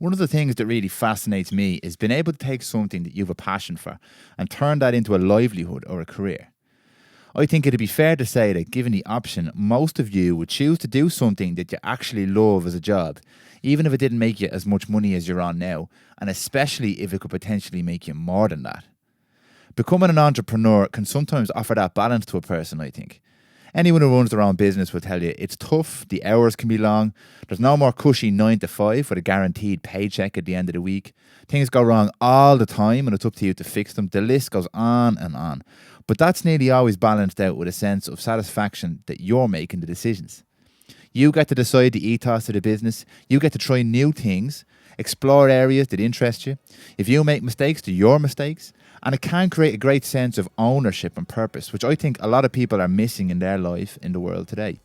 One of the things that really fascinates me is being able to take something that you have a passion for and turn that into a livelihood or a career. I think it'd be fair to say that given the option, most of you would choose to do something that you actually love as a job, even if it didn't make you as much money as you're on now, and especially if it could potentially make you more than that. Becoming an entrepreneur can sometimes offer that balance to a person, I think. Anyone who runs their own business will tell you it's tough, the hours can be long, there's no more cushy 9 to 5 with a guaranteed paycheck at the end of the week. Things go wrong all the time and it's up to you to fix them. The list goes on and on. But that's nearly always balanced out with a sense of satisfaction that you're making the decisions. You get to decide the ethos of the business, you get to try new things, explore areas that interest you. If you make mistakes, they're your mistakes. And it can create a great sense of ownership and purpose, which I think a lot of people are missing in their life in the world today.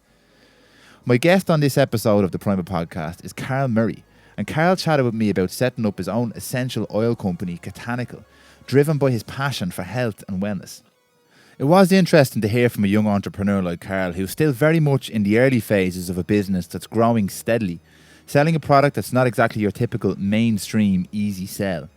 My guest on this episode of the Prymal podcast is Karl Murray. And Karl chatted with me about setting up his own essential oil company, Kotanical, driven by his passion for health and wellness. It was interesting to hear from a young entrepreneur like Karl, who's still very much in the early phases of a business that's growing steadily, selling a product that's not exactly your typical mainstream easy sell.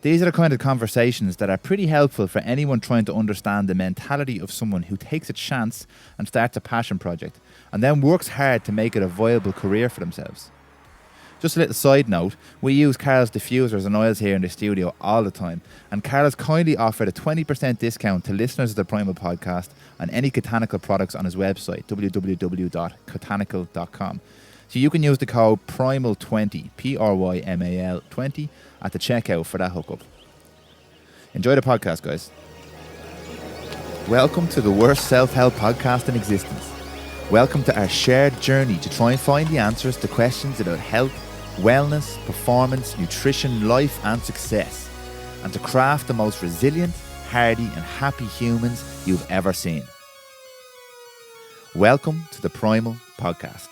These are the kind of conversations that are pretty helpful for anyone trying to understand the mentality of someone who takes a chance and starts a passion project and then works hard to make it a viable career for themselves. Just a little side note, we use Karl's diffusers and oils here in the studio all the time, and Karl has kindly offered a 20% discount to listeners of the Prymal podcast on any Kotanical products on his website, www.kotanical.com. So you can use the code PRYMAL20, Prymal 20, at the checkout for that hookup. Enjoy the podcast, guys. Welcome to the worst self-help podcast in existence. Welcome to our shared journey to try and find the answers to questions about health, wellness, performance, nutrition, life and success, and to craft the most resilient, hardy and happy humans you've ever seen. Welcome to the Prymal podcast.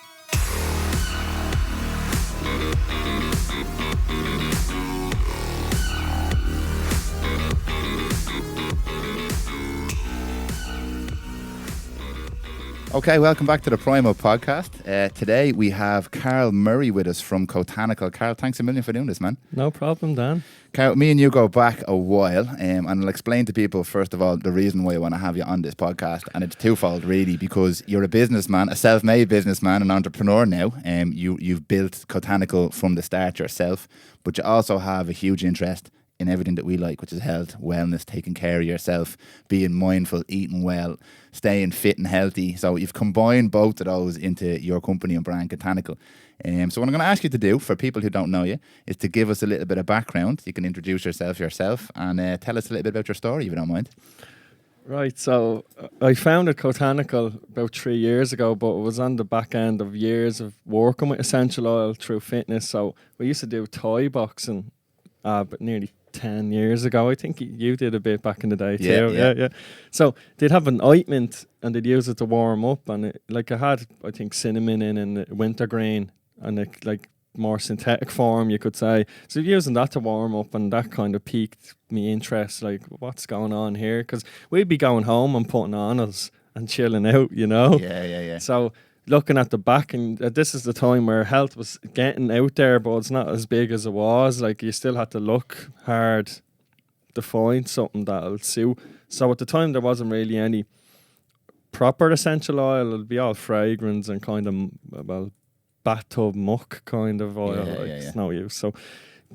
Okay, welcome back to the Prymal podcast. Today we have Karl Murray with us from Kotanical. Karl, thanks a million for doing this, man. No problem, Dan. Karl, me and you go back a while, and I'll explain to people, first of all, the reason why I want to have you on this podcast, and it's twofold, really, because you're a businessman, a self-made businessman, an entrepreneur now. You've built Kotanical from the start yourself, but you also have a huge interest in everything that we like, which is health, wellness, taking care of yourself, being mindful, eating well, staying fit and healthy. So you've combined both of those into your company and brand, Kotanical. So what I'm going to ask you to do, for people who don't know you, is to give us a little bit of background. You can introduce yourself and tell us a little bit about your story, if you don't mind. Right, so I founded Kotanical about 3 years ago, but it was on the back end of years of working with essential oil through fitness. So we used to do Thai boxing, but nearly 10 years ago. I think you did a bit back in the day too. Yeah. So they'd have an ointment and they'd use it to warm up, and it had, I think, cinnamon in and wintergreen and it, like more synthetic form, you could say. So using that to warm up, and that kind of piqued me interest, like what's going on here, because we'd be going home and putting on us and chilling out, you know. Yeah. So looking at the back, and this is the time where health was getting out there, but it's not as big as it was. Like, you still had to look hard to find something that'll suit. So at the time there wasn't really any proper essential oil. It'd be all fragrance and kind of, well, bathtub muck kind of oil. It's no use. So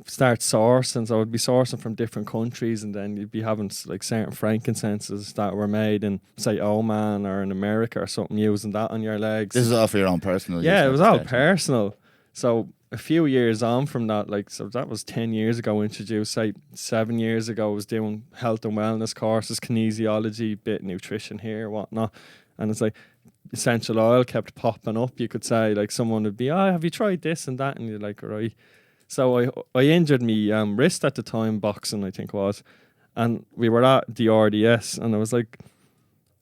start sourcing. So I'd be sourcing from different countries, and then you'd be having like certain frankincenses that were made in, say, Oman or in America or something, using that on your legs. This is all for your own personal use. Yeah, it was all personal. So a few years on from that, like, so that was 10 years ago introduced. Say 7 years ago I was doing health and wellness courses, kinesiology, bit nutrition here, whatnot. And it's like essential oil kept popping up, you could say. Like, someone would be, have you tried this and that? And you're like, right. So I injured me wrist at the time, boxing I think it was, and we were at the RDS, and there was like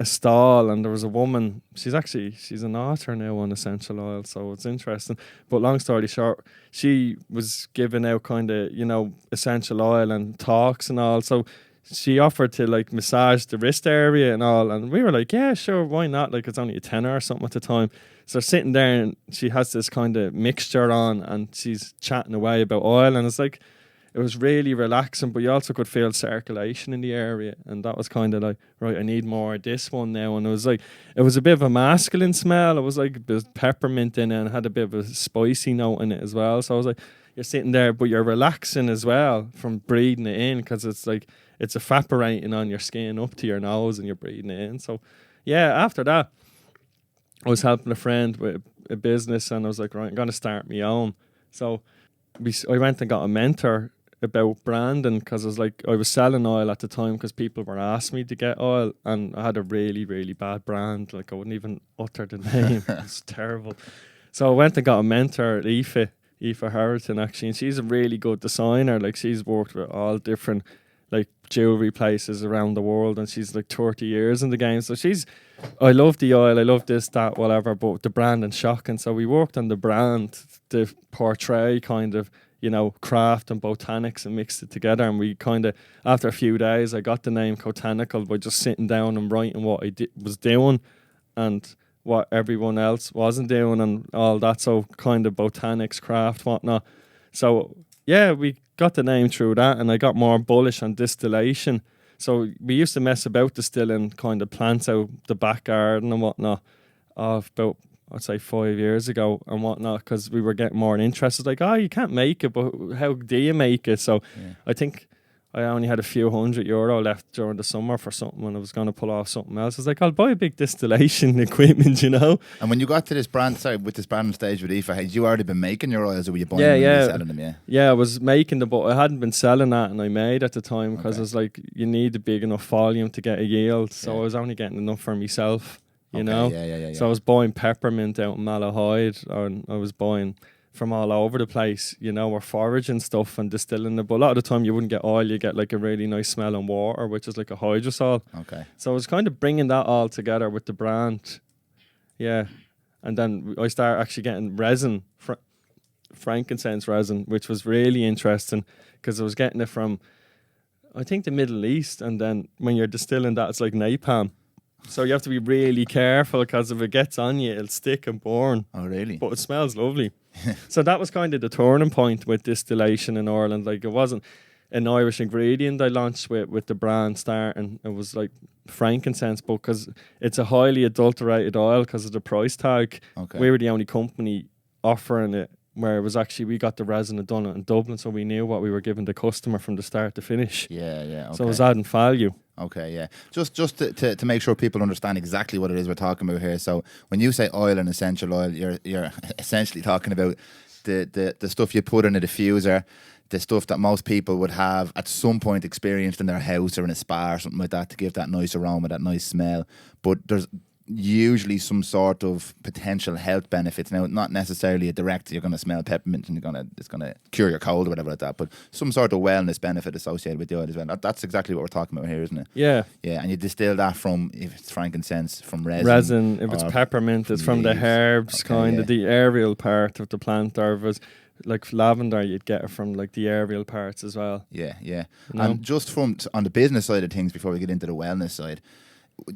a stall, and there was a woman, she's an author now on essential oil, so it's interesting. But long story short, she was giving out kind of, essential oil and talks and all. So she offered to like massage the wrist area and all, and we were like, yeah, sure, why not? Like it's only a tenner or something at the time. So sitting there, and she has this kind of mixture on, and she's chatting away about oil, and it's like, it was really relaxing, but you also could feel circulation in the area, and that was kind of like, right, I need more of this one now. And it was like, it was a bit of a masculine smell. It was like there's peppermint in it, and had a bit of a spicy note in it as well. So I was like, you're sitting there, but you're relaxing as well from breathing it in, because it's like, it's evaporating on your skin up to your nose, and you're breathing it in. So yeah, after that, I was helping a friend with a business, and I was like, right, I'm going to start my own. So I went and got a mentor about branding, because I was like, I was selling oil at the time because people were asking me to get oil, and I had a really, really bad brand. Like I wouldn't even utter the name. It was terrible. So I went and got a mentor at Aoife Harrington, actually, and she's a really good designer. Like she's worked with all different like jewelry places around the world, and she's like 30 years in the game. So I love the oil, I love this, that, whatever, but the brand and shocking. So we worked on the brand to portray kind of, you know, craft and botanics, and mixed it together. And we kind of, after a few days, I got the name Kotanical by just sitting down and writing what I was doing and what everyone else wasn't doing and all that. So kind of botanics, craft, whatnot. So yeah, we got the name through that, and I got more bullish on distillation. So we used to mess about distilling kind of plants out the back garden and whatnot about, I'd say 5 years ago and whatnot, because we were getting more interested. Like, oh, you can't make it, but how do you make it? So I think I only had a few €100 left during the summer for something, and I was going to pull off something else. I was like, I'll buy a big distillation equipment, you know. And when you got to this brand, with this brand stage with Aoife, had you already been making your oils, or were you buying them and selling them? Yeah, I was making them, but I hadn't been selling that, and I made at the time, because I was like, you need a big enough volume to get a yield. So I was only getting enough for myself, you know. So I was buying peppermint out in Malahide, and I was buying from all over the place, you know, or foraging stuff and distilling it. But a lot of the time you wouldn't get oil, you get like a really nice smelling water, which is like a hydrosol. Okay. So I was kind of bringing that all together with the brand. Yeah. And then I started actually getting resin, frankincense resin, which was really interesting, because I was getting it from, I think, the Middle East. And then when you're distilling that, it's like napalm. So you have to be really careful, because if it gets on you, it'll stick and burn. Oh, really? But it smells lovely. So that was kind of the turning point with distillation in Ireland. Like, it wasn't an Irish ingredient I launched with the brand starting. It was like frankincense, but because it's a highly adulterated oil because of the price tag. Okay. We were the only company offering it, where it was actually, we got the resin and done it in Dublin, so we knew what we were giving the customer from the start to finish. Yeah, okay. So it was adding value. Okay, yeah. Just to make sure people understand exactly what it is we're talking about here. So when you say oil and essential oil, you're essentially talking about the stuff you put in a diffuser, the stuff that most people would have at some point experienced in their house or in a spa or something like that, to give that nice aroma, that nice smell. But there's usually some sort of potential health benefits. Now, not necessarily a direct, you're going to smell peppermint and it's going to cure your cold or whatever like that, but some sort of wellness benefit associated with the oil as well. That's exactly what we're talking about here, isn't it? Yeah. Yeah, and you distill that from, if it's frankincense, from resin. If it's peppermint, it's from the herbs, the aerial part of the plant. Or if it's like lavender, you'd get it from like the aerial parts as well. Yeah. You know? And just from on the business side of things, before we get into the wellness side,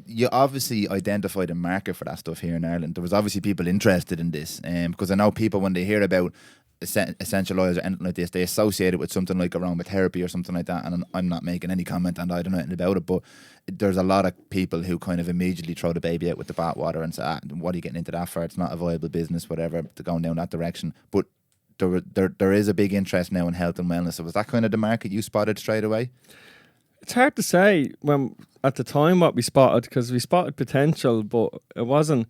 you obviously identified a market for that stuff here in Ireland. There was obviously people interested in this, because I know people, when they hear about essential oils or anything like this, they associate it with something like aromatherapy or something like that. And I'm not making any comment, and I don't know anything about it, but there's a lot of people who kind of immediately throw the baby out with the bathwater and say, what are you getting into that for? It's not a viable business, whatever, to going down that direction. But there is a big interest now in health and wellness. So was that kind of the market you spotted straight away? It's hard to say when at the time what we spotted, because we spotted potential, but it wasn't,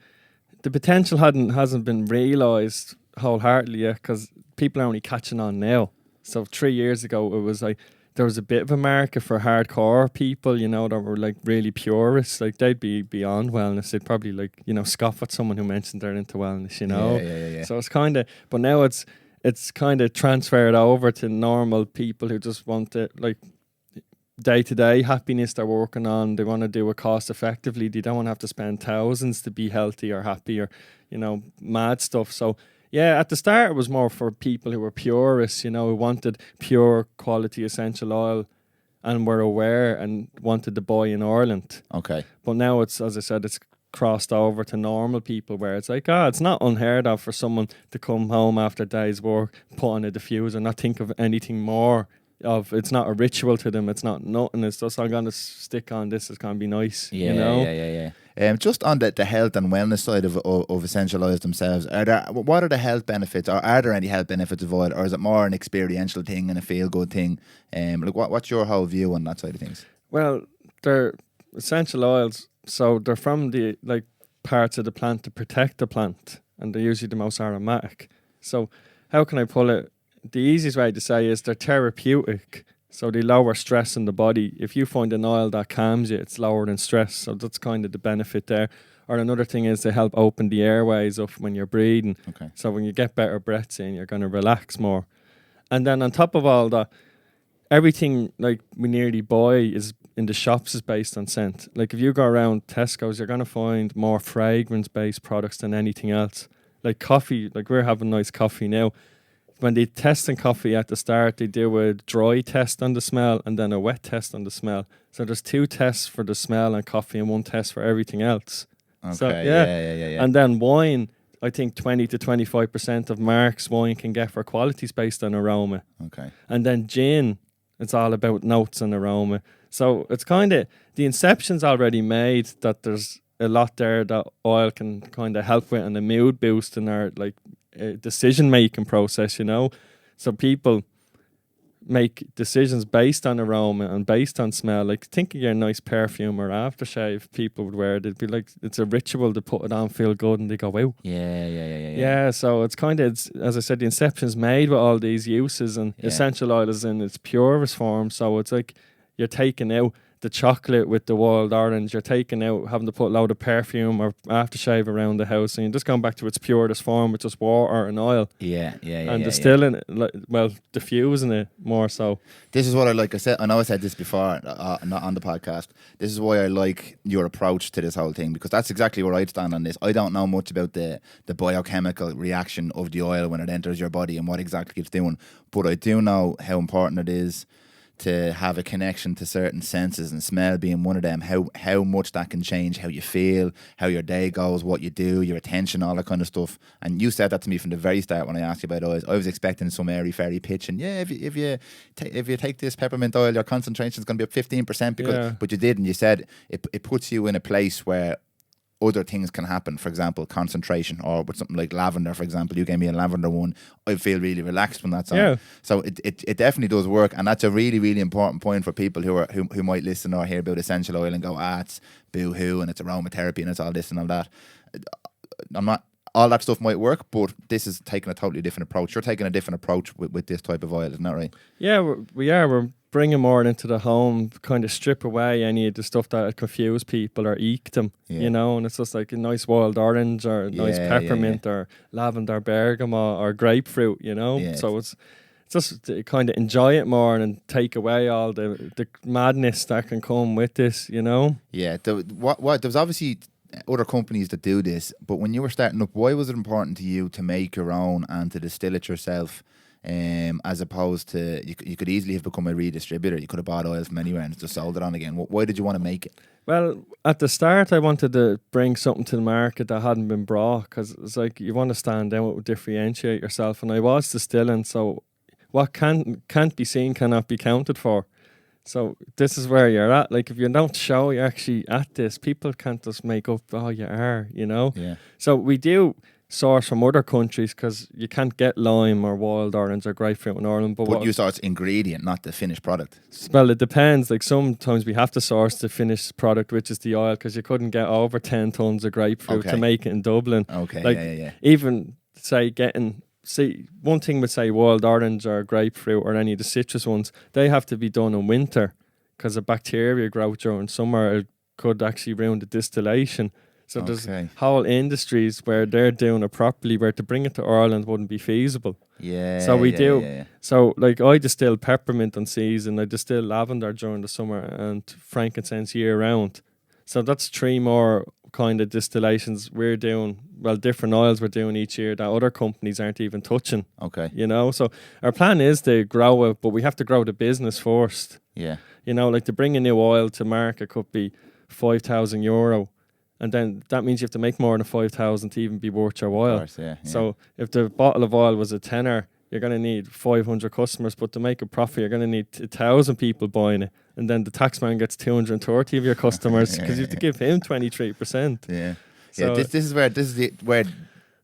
the potential hasn't been realised wholeheartedly yet, because people are only catching on now. So 3 years ago, it was like there was a bit of a market for hardcore people, you know, that were like really purists. Like, they'd be beyond wellness. They'd probably, like, you know, scoff at someone who mentioned they're into wellness, you know. Yeah. So it's kind of, but now it's kind of transferred over to normal people who just want to, like, day-to-day happiness they're working on. They want to do it cost effectively. They don't want to have to spend thousands to be healthy or happy or, you know, mad stuff. So yeah, at the start it was more for people who were purists, you know, who wanted pure quality essential oil and were aware and wanted to buy in Ireland. Okay. But now it's, as I said, it's crossed over to normal people where it's like, it's not unheard of for someone to come home after a day's work, put on a diffuser, not think of anything more of, it's not a ritual to them, it's not nothing, it's just, I'm going to stick on this, it's going to be nice, Yeah, you know? yeah. Just on the health and wellness side of essential oils themselves, what are the health benefits, or are there any health benefits of oil, or is it more an experiential thing and a feel-good thing? What's your whole view on that side of things? Well, they're essential oils, so they're from the parts of the plant to protect the plant, and they're usually the most aromatic. So how can I pull it? The easiest way to say is they're therapeutic. So they lower stress in the body. If you find an oil that calms you, it's lower than stress. So that's kind of the benefit there. Or another thing is they help open the airways up when you're breathing. Okay. So when you get better breaths in, you're going to relax more. And then on top of all that, everything we nearly buy is in the shops is based on scent. Like if you go around Tesco's, you're going to find more fragrance-based products than anything else. Like coffee, we're having nice coffee now. When they testing coffee at the start, they do a dry test on the smell and then a wet test on the smell. So there's 2 tests for the smell on coffee and 1 test for everything else. Okay, So, yeah. And then wine, I think 20 to 25% of Mark's wine can get for qualities based on aroma. Okay. And then gin, it's all about notes and aroma. So it's kind of, the inception's already made that there's a lot there that oil can kind of help with, and a mood boost in our decision-making process, you know. So people make decisions based on aroma and based on smell. Like, think of your nice perfume or aftershave people would wear. They'd be like, it's a ritual to put it on, feel good, and they go, wow. Yeah, so it's kind of, as I said, the inception's made with all these uses, and essential oil is in its purest form. So it's like you're taking out the chocolate with the wild orange, you're taking out having to put a load of perfume or aftershave around the house, and you're just going back to its purest form with just water and oil. And distilling it, diffusing it more so. This is what I like. I know I said this before, not on the podcast. This is why I like your approach to this whole thing, because that's exactly where I'd stand on this. I don't know much about the biochemical reaction of the oil when it enters your body and what exactly it's doing, but I do know how important it is to have a connection to certain senses, and smell being one of them, how much that can change how you feel, how your day goes, what you do, your attention, all that kind of stuff. And you said that to me from the very start when I asked you about oils. I was expecting some airy-fairy pitch, and if you take this peppermint oil, your concentration is going to be up 15%, but you did, and you said it puts you in a place where other things can happen. For example, concentration, or with something like lavender, for example. You gave me a lavender one. I feel really relaxed when that's on. Yeah. So it definitely does work, and that's a really, really important point for people who might listen or hear about essential oil and go, it's boo-hoo and it's aromatherapy and it's all this and all that. All that stuff might work, but this is taking a totally different approach. You're taking a different approach with this type of oil, isn't that right? Yeah, we're bringing more into the home, kind of strip away any of the stuff that confuse people or eke them, you know, and it's just like a nice wild orange or a nice peppermint or lavender, bergamot or grapefruit, you know. So it's just to kind of enjoy it more and take away all the madness that can come with this, you know. Yeah, there's obviously other companies that do this, but when you were starting up, why was it important to you to make your own and to distill it yourself? As opposed to, you could easily have become a redistributor. You could have bought oil from anywhere and just sold it on again. Why did you want to make it? Well, at the start, I wanted to bring something to the market that hadn't been brought, because it's like you want to stand out, differentiate yourself. And I was distilling, so what can't be seen cannot be counted for. So this is where you're at. Like, if you don't show you're actually at this, people can't just make up, you are, you know? Yeah. So we do source from other countries, because you can't get lime or wild orange or grapefruit in Ireland. But you source ingredient, not the finished product. Well, it depends. Like, sometimes we have to source the finished product, which is the oil, because you couldn't get over 10 tons of grapefruit to make it in Dublin. Okay, Even, one thing with, say, wild orange or grapefruit or any of the citrus ones, they have to be done in winter, because the bacteria grow during summer. It could actually ruin the distillation. So there's whole industries where they're doing it properly, where to bring it to Ireland wouldn't be feasible. So we do. Yeah. So, like, I distill peppermint on season, I distill lavender during the summer, and frankincense year round. So that's 3 more kind of distillations we're doing, different oils we're doing each year that other companies aren't even touching. Okay. You know, so our plan is to grow it, but we have to grow the business first. Yeah. You know, like to bring a new oil to market could be €5,000. And then that means you have to make more than 5,000 to even be worth your while. Of course, yeah. So if the bottle of oil was a tenner, you're going to need 500 customers. But to make a profit, you're going to need 1,000 people buying it. And then the taxman gets 230 of your customers because you have to give him 23%. Yeah. So This is where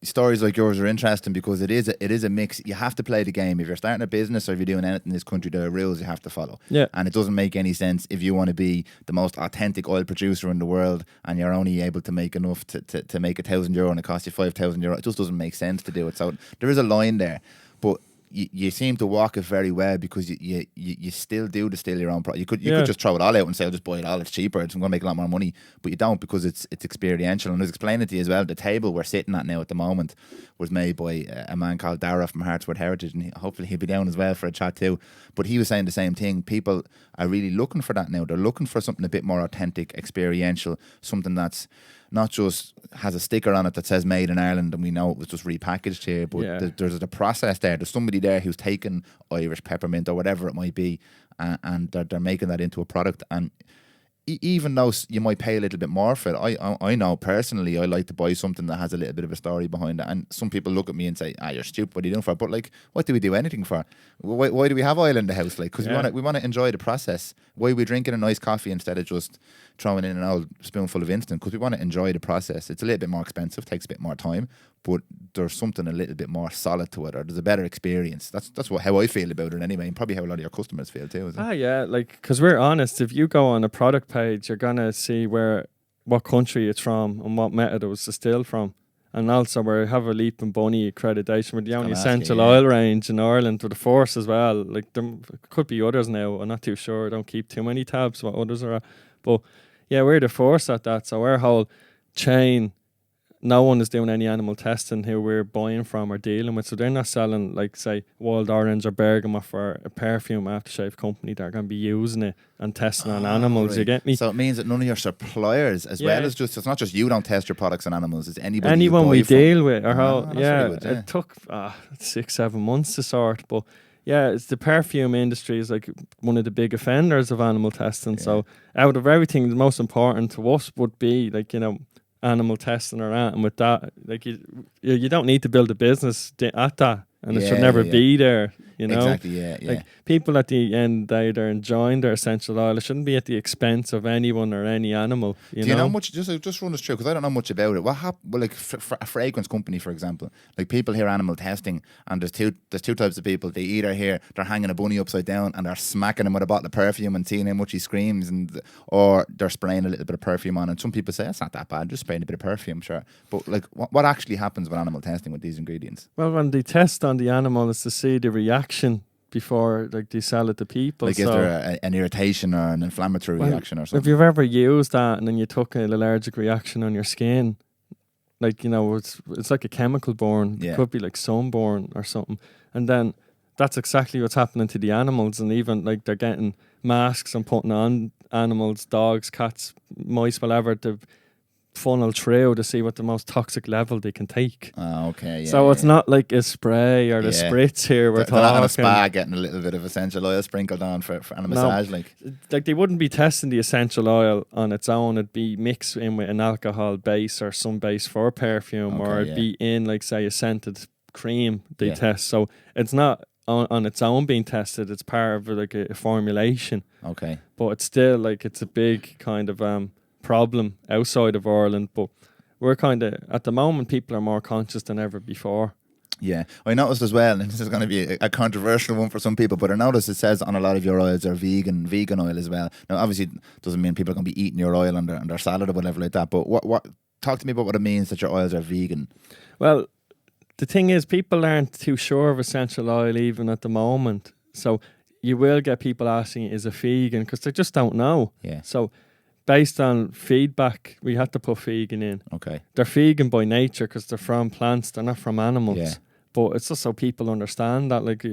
stories like yours are interesting, because it is a mix. You have to play the game. If you're starting a business or if you're doing anything in this country, there are rules you have to follow. Yeah. And it doesn't make any sense if you want to be the most authentic oil producer in the world and you're only able to make enough to make €1,000 and it costs you €5,000. It just doesn't make sense to do it. So there is a line there, but you seem to walk it very well, because you still do distill your own product. You could just throw it all out and say, I'll just buy it all, it's cheaper, I'm going to make a lot more money. But you don't, because it's experiential. And I was explaining to you as well, the table we're sitting at now at the moment was made by a man called Dara from Hartsworth Heritage, and hopefully he'll be down as well for a chat too. But he was saying the same thing. People are really looking for that now. They're looking for something a bit more authentic, experiential, something that's not just has a sticker on it that says made in Ireland and we know it was just repackaged here, but there's a process there. There's somebody there who's taken Irish peppermint or whatever it might be, and they're making that into a product. And even though you might pay a little bit more for it, I know personally I like to buy something that has a little bit of a story behind it. And some people look at me and say, you're stupid, what are you doing for it? But like, what do we do anything for? Why do we have oil in the house? Like, because we want to enjoy the process. Why are we drinking a nice coffee instead of just throwing in an old spoonful of instant? Because we want to enjoy the process. It's a little bit more expensive, takes a bit more time, but there's something a little bit more solid to it, or there's a better experience. That's how I feel about it anyway, and probably how a lot of your customers feel too, isn't it? Yeah, like, because we're honest, if you go on a product page, you're gonna see what country it's from and what method it was distilled from. And also we have a Leap and Bunny accreditation. We're the only essential oil range in Ireland with a force as well. Like, there could be others now, I'm not too sure. I don't keep too many tabs what others are at. But yeah, we're the force at that. So our whole chain, no one is doing any animal testing who we're buying from or dealing with. So they're not selling, like, say, wild orange or bergamot for a perfume aftershave company. They're going to be using it and testing on animals. Right. You get me? So it means that none of your suppliers, as well as just, it's not just you don't test your products on animals, it's anybody anyone we deal with. Or good, it took 6-7 months to sort. But yeah, it's the perfume industry is like one of the big offenders of animal testing. Yeah. So out of everything, the most important to us would be, like, you know, animal testing or that, and with that, like, you don't need to build a business at that, and it should never be there, you know. Exactly, Like, people at the end of the day, they're enjoying their essential oil. It shouldn't be at the expense of anyone or any animal. Do you know much? Just run us through, because I don't know much about it. What happened? Well, like a fragrance company, for example, like, people hear animal testing, and there's two types of people. They either hear they're hanging a bunny upside down and they're smacking him with a bottle of perfume and seeing how much he screams, or they're spraying a little bit of perfume on. And some people say it's not that bad, just spraying a bit of perfume, sure. But like, what actually happens with animal testing with these ingredients? Well, when they test on the animal, it's to see the reaction before, like, they sell it to people. Like, is there an irritation or an inflammatory reaction or something? If you've ever used that and then you took an allergic reaction on your skin, like, you know, it's like a chemical born. It could be like sunburn or something. And then that's exactly what's happening to the animals. And even, like, they're getting masks and putting on animals, dogs, cats, mice, whatever, to funnel through to see what the most toxic level they can take. Okay. Yeah, so it's not like a spray or the spritz here. We're talking. They're not on a spa getting a little bit of essential oil sprinkled on for a massage. Like they wouldn't be testing the essential oil on its own. It'd be mixed in with an alcohol base or some base for perfume, or it'd be in, like, say, a scented cream they test. So it's not on its own being tested. It's part of, like, a formulation. Okay. But it's still, like, it's a big kind of problem outside of Ireland, but we're kind of, at the moment, people are more conscious than ever before. Yeah, I noticed as well, and this is going to be a controversial one for some people, but I noticed it says on a lot of your oils are vegan oil as well. Now, obviously, it doesn't mean people are going to be eating your oil on their salad or whatever like that, but what talk to me about what it means that your oils are vegan. Well, the thing is, people aren't too sure of essential oil even at the moment. So you will get people asking, is it vegan? Because they just don't know. Yeah. So based on feedback, we had to put vegan in. Okay. They're vegan by nature because they're from plants, they're not from animals. Yeah. But it's just so people understand that, like,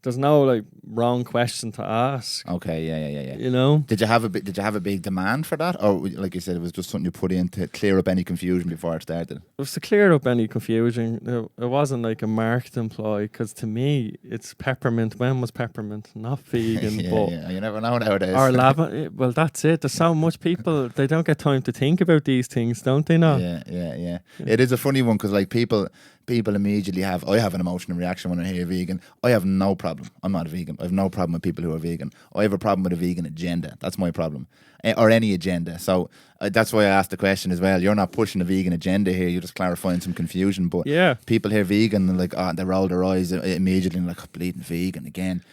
there's no like wrong question to ask. Okay, yeah. You know, Did you have a big demand for that, or like you said, it was just something you put in to clear up any confusion before it started? it was to clear up any confusion. It wasn't like a marketing ploy, because to me, it's peppermint. When was peppermint not vegan? But You never know nowadays. or lavender. Well, that's it. There's so much people, they don't get time to think about these things, don't they? Not. Yeah. It is a funny one because like people immediately have. I have an emotional reaction when I hear vegan. I have no problem. I'm not a vegan. I have no problem with people who are vegan. I have a problem with a vegan agenda. That's my problem, or any agenda. So that's why I asked the question as well. You're not pushing a vegan agenda here. You're just clarifying some confusion. But Yeah. people hear vegan and like, they roll their eyes immediately and like, bleeding vegan again.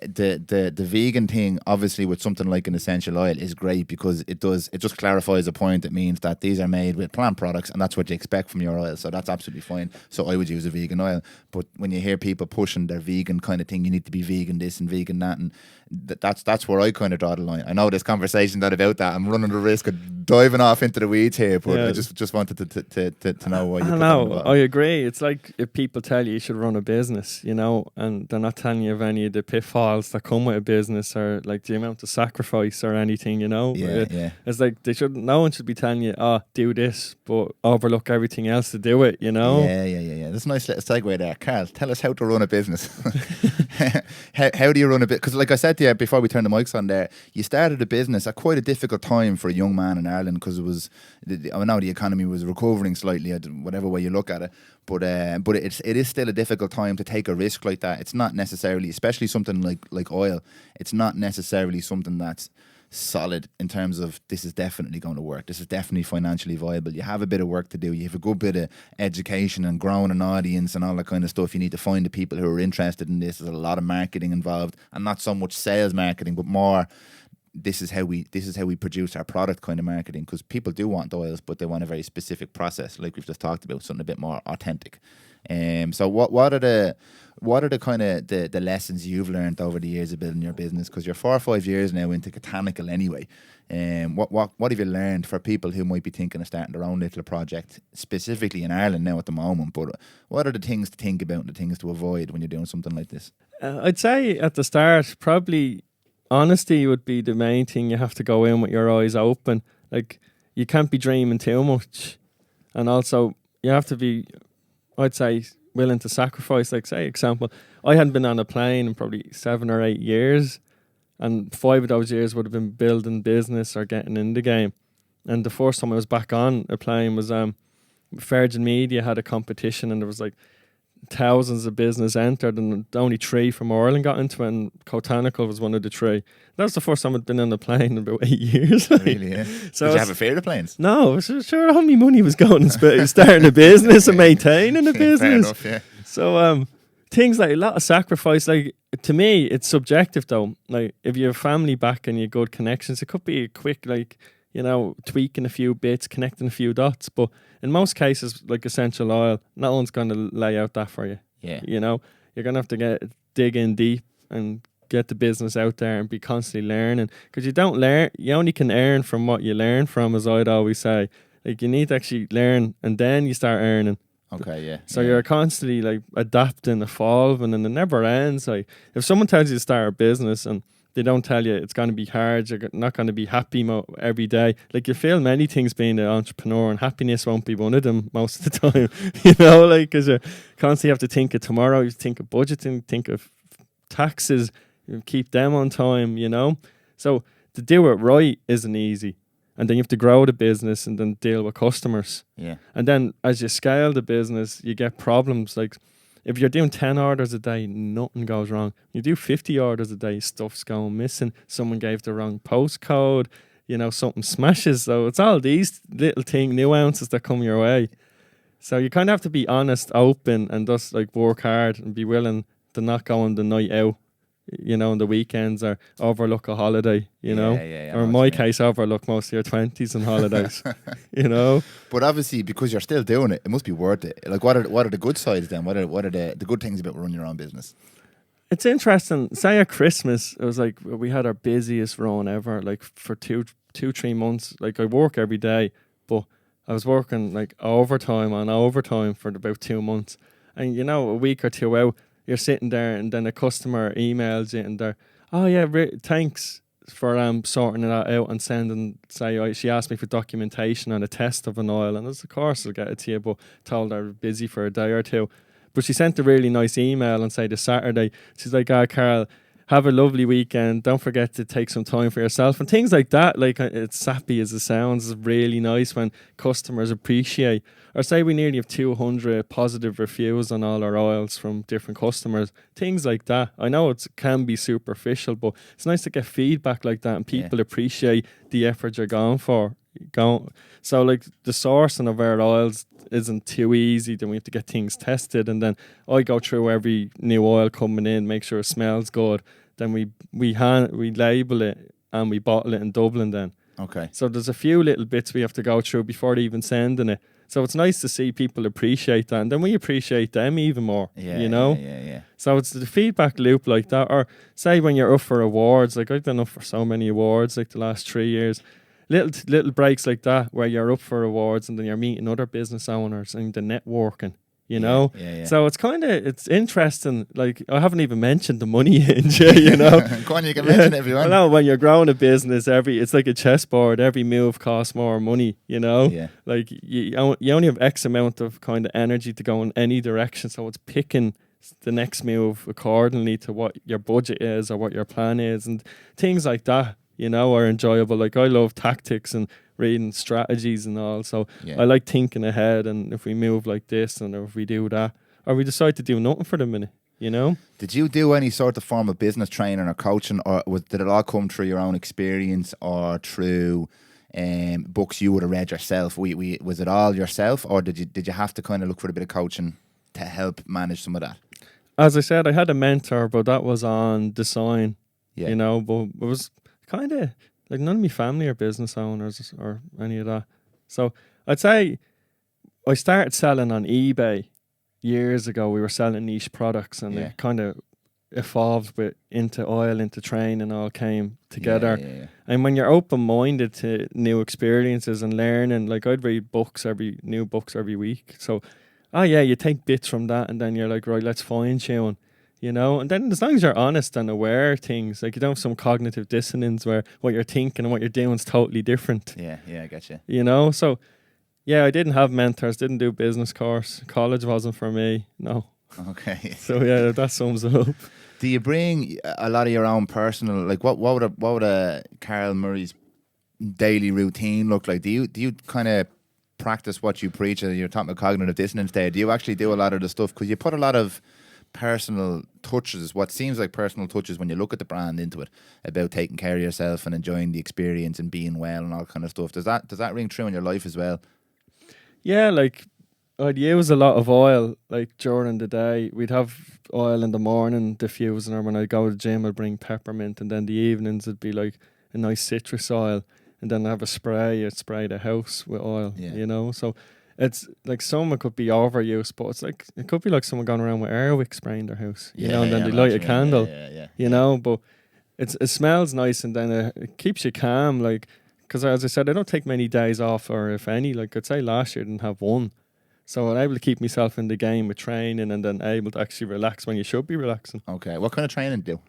The vegan thing, obviously, with something like an essential oil is great because it just clarifies a point. It means that these are made with plant products and that's what you expect from your oil, so that's absolutely fine. So I would use a vegan oil. But when you hear people pushing their vegan kind of thing, you need to be vegan this and vegan that, and that's where I kind of draw the line. I know this conversation's not about that. I'm running the risk of diving off into the weeds here, but I just wanted to know why you put that on the bottom. I agree. It's like if people tell you should run a business, you know, and they're not telling you of any of the pitfalls that come with a business, or like the amount of sacrifice or anything, you know. It's like no one should be telling you, do this, but overlook everything else to do it, you know. Yeah. That's a nice little segue there. Karl, tell us how to run a business. How do you run a bit? Because like I said to you before we turned the mics on there, you started a business at quite a difficult time for a young man in Ireland, because it was, I know the economy was recovering slightly, whatever way you look at it, but it is still a difficult time to take a risk like that. It's not necessarily, especially something like oil, it's not necessarily something that's solid in terms of this is definitely going to work, this is definitely financially viable. You have a bit of work to do, you have a good bit of education and growing an audience and all that kind of stuff. You need to find the people who are interested in this. There's a lot of marketing involved, and not so much sales marketing, but more this is how we produce our product kind of marketing, because people do want oils, but they want a very specific process, like we've just talked about, something a bit more authentic. So what are the kind of the lessons you've learned over the years of building your business? Because you're 4 or 5 years now into Kotanical anyway. What have you learned for people who might be thinking of starting their own little project, specifically in Ireland now at the moment? But what are the things to think about and the things to avoid when you're doing something like this? I'd say at the start, probably honesty would be the main thing. You have to go in with your eyes open. Like, you can't be dreaming too much, and also you have to be, I'd say, willing to sacrifice. Like, say, example, I hadn't been on a plane in probably 7 or 8 years, and 5 of those years would have been building business or getting in the game. And the first time I was back on a plane was Virgin Media had a competition, and there was like thousands of business entered, and only 3 from Ireland got into it, and Kotanical was one of the 3. That was the first time I'd been on a plane in about 8 years. Really, yeah. So did you have a fear of planes? No, sure, all my money was going and starting a business and maintaining a business. Fair enough, yeah. So things like a lot of sacrifice. Like, to me, it's subjective though. Like, if you have family back and you have good connections, it could be a quick, like, you know, tweaking a few bits, connecting a few dots. But in most cases, like essential oil, no one's going to lay out that for you. Yeah. You know, you're going to have to dig in deep and get the business out there and be constantly learning. Because you don't learn, you only can earn from what you learn from, as I'd always say. Like, you need to actually learn and then you start earning. Okay, yeah. So you're constantly like adapting, evolving, and it never ends. Like, if someone tells you to start a business and they don't tell you it's going to be hard, you're not going to be happy every day. Like, you feel many things being an entrepreneur, and happiness won't be one of them most of the time. You know, like, because you constantly have to think of tomorrow, you think of budgeting, think of taxes, you keep them on time, you know. So to do it right isn't easy. And then you have to grow the business and then deal with customers. Yeah. And then as you scale the business, you get problems. Like, if you're doing 10 orders a day, nothing goes wrong. You do 50 orders a day, stuff's going missing. Someone gave the wrong postcode, you know, something smashes. So it's all these little nuances that come your way. So you kind of have to be honest, open, and just like work hard and be willing to not go on the night out, you know, on the weekends, or overlook a holiday, you know. Or in my case, overlook most of your 20s and holidays, you know. But obviously, because you're still doing it, it must be worth it. Like, what are the good sides then? What are the good things about running your own business? It's interesting. Say at Christmas, it was like we had our busiest run ever, like for 3 months. Like, I work every day, but I was working like overtime on overtime for about 2 months. And, you know, a week or two out, you're sitting there and then a customer emails you and they're, oh yeah, thanks for sorting that out and sending, say, she asked me for documentation on a test of an oil, and I was, of course I'll get it to you, but told her busy for a day or two. But she sent a really nice email on, say, the Saturday. She's like, Carl, have a lovely weekend. Don't forget to take some time for yourself. And things like that, like, it's sappy as it sounds, is really nice when customers appreciate. Or say we nearly have 200 positive reviews on all our oils from different customers. Things like that. I know it can be superficial, but it's nice to get feedback like that and people appreciate the effort you're going for. So like the sourcing of our oils isn't too easy. Then we have to get things tested, and then I go through every new oil coming in, make sure it smells good. Then we label it and we bottle it in Dublin then. Okay. So there's a few little bits we have to go through before they even sending it. So it's nice to see people appreciate that, and then we appreciate them even more. Yeah. So it's the feedback loop like that. Or say when you're up for awards, like I've done up for so many awards like the last 3 years. Little breaks like that where you're up for awards and then you're meeting other business owners and the networking, you know? Yeah. So it's interesting. Like, I haven't even mentioned the money in you know? Go on, you can mention it if you want. I know when you're growing a business, it's like a chessboard. Every move costs more money, you know? Yeah. Like, you only have X amount of kind of energy to go in any direction. So it's picking the next move accordingly to what your budget is or what your plan is, and things like that, you know, are enjoyable. Like, I love tactics and reading strategies and all. So I like thinking ahead, and if we move like this and if we do that, or we decide to do nothing for the minute, you know. Did you do any sort of form of business training or coaching, or did it all come through your own experience or through books you would have read yourself? Was it all yourself, or did you have to kind of look for a bit of coaching to help manage some of that? As I said, I had a mentor, but that was on design, Yeah. you know, but it was kind of like none of my family are business owners or any of that. So I'd say I started selling on eBay years ago. We were selling niche products, and it kind of evolved into oil, into training, all came together. Yeah. And when you're open-minded to new experiences and learning, like I'd read new books every week. So, you take bits from that, and then you're like, right, let's fine-tune. You know, and then as long as you're honest and aware of things, like you don't have some cognitive dissonance where what you're thinking and what you're doing is totally different. Yeah, I get you. You know, so I didn't have mentors, didn't do business course. College wasn't for me, no. Okay. So that sums it up. Do you bring a lot of your own personal, like what would a Karl Murray's daily routine look like? Do you kind of practice what you preach? You're talking about cognitive dissonance there. Do you actually do a lot of the stuff? Because you put a lot of personal touches, what seems like personal touches when you look at the brand into it, about taking care of yourself and enjoying the experience and being well and all kind of stuff. Does that ring true in your life as well? Yeah, like I'd use a lot of oil like during the day. We'd have oil in the morning diffusing, or when I go to the gym I'd bring peppermint, and then the evenings it'd be like a nice citrus oil, and then I have a spray. I'd spray the house with oil, you know. So it's like someone could be overuse, but it's like it could be like someone going around with Airwick spraying their house, you know, and then they light a candle, you know. But it smells nice, and then it keeps you calm, like, because as I said, I don't take many days off, or if any. Like I'd say last year I didn't have one, so I'm able to keep myself in the game with training, and then able to actually relax when you should be relaxing. Okay, what kind of training do you do?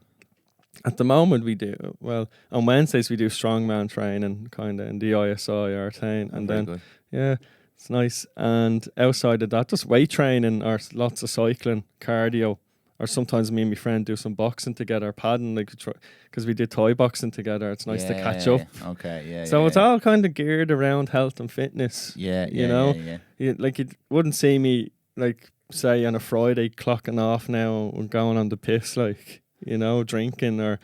At the moment we do, well, on Wednesdays we do strongman training, kind of in the ISI R10, and then good. It's nice. And outside of that, just weight training or lots of cycling, cardio, or sometimes me and my friend do some boxing together, padding, like, because we did Thai boxing together. It's nice to catch up. Okay, So it's all kind of geared around health and fitness. You Like, you wouldn't see me, like, say on a Friday clocking off now and going on the piss, like, you know, drinking or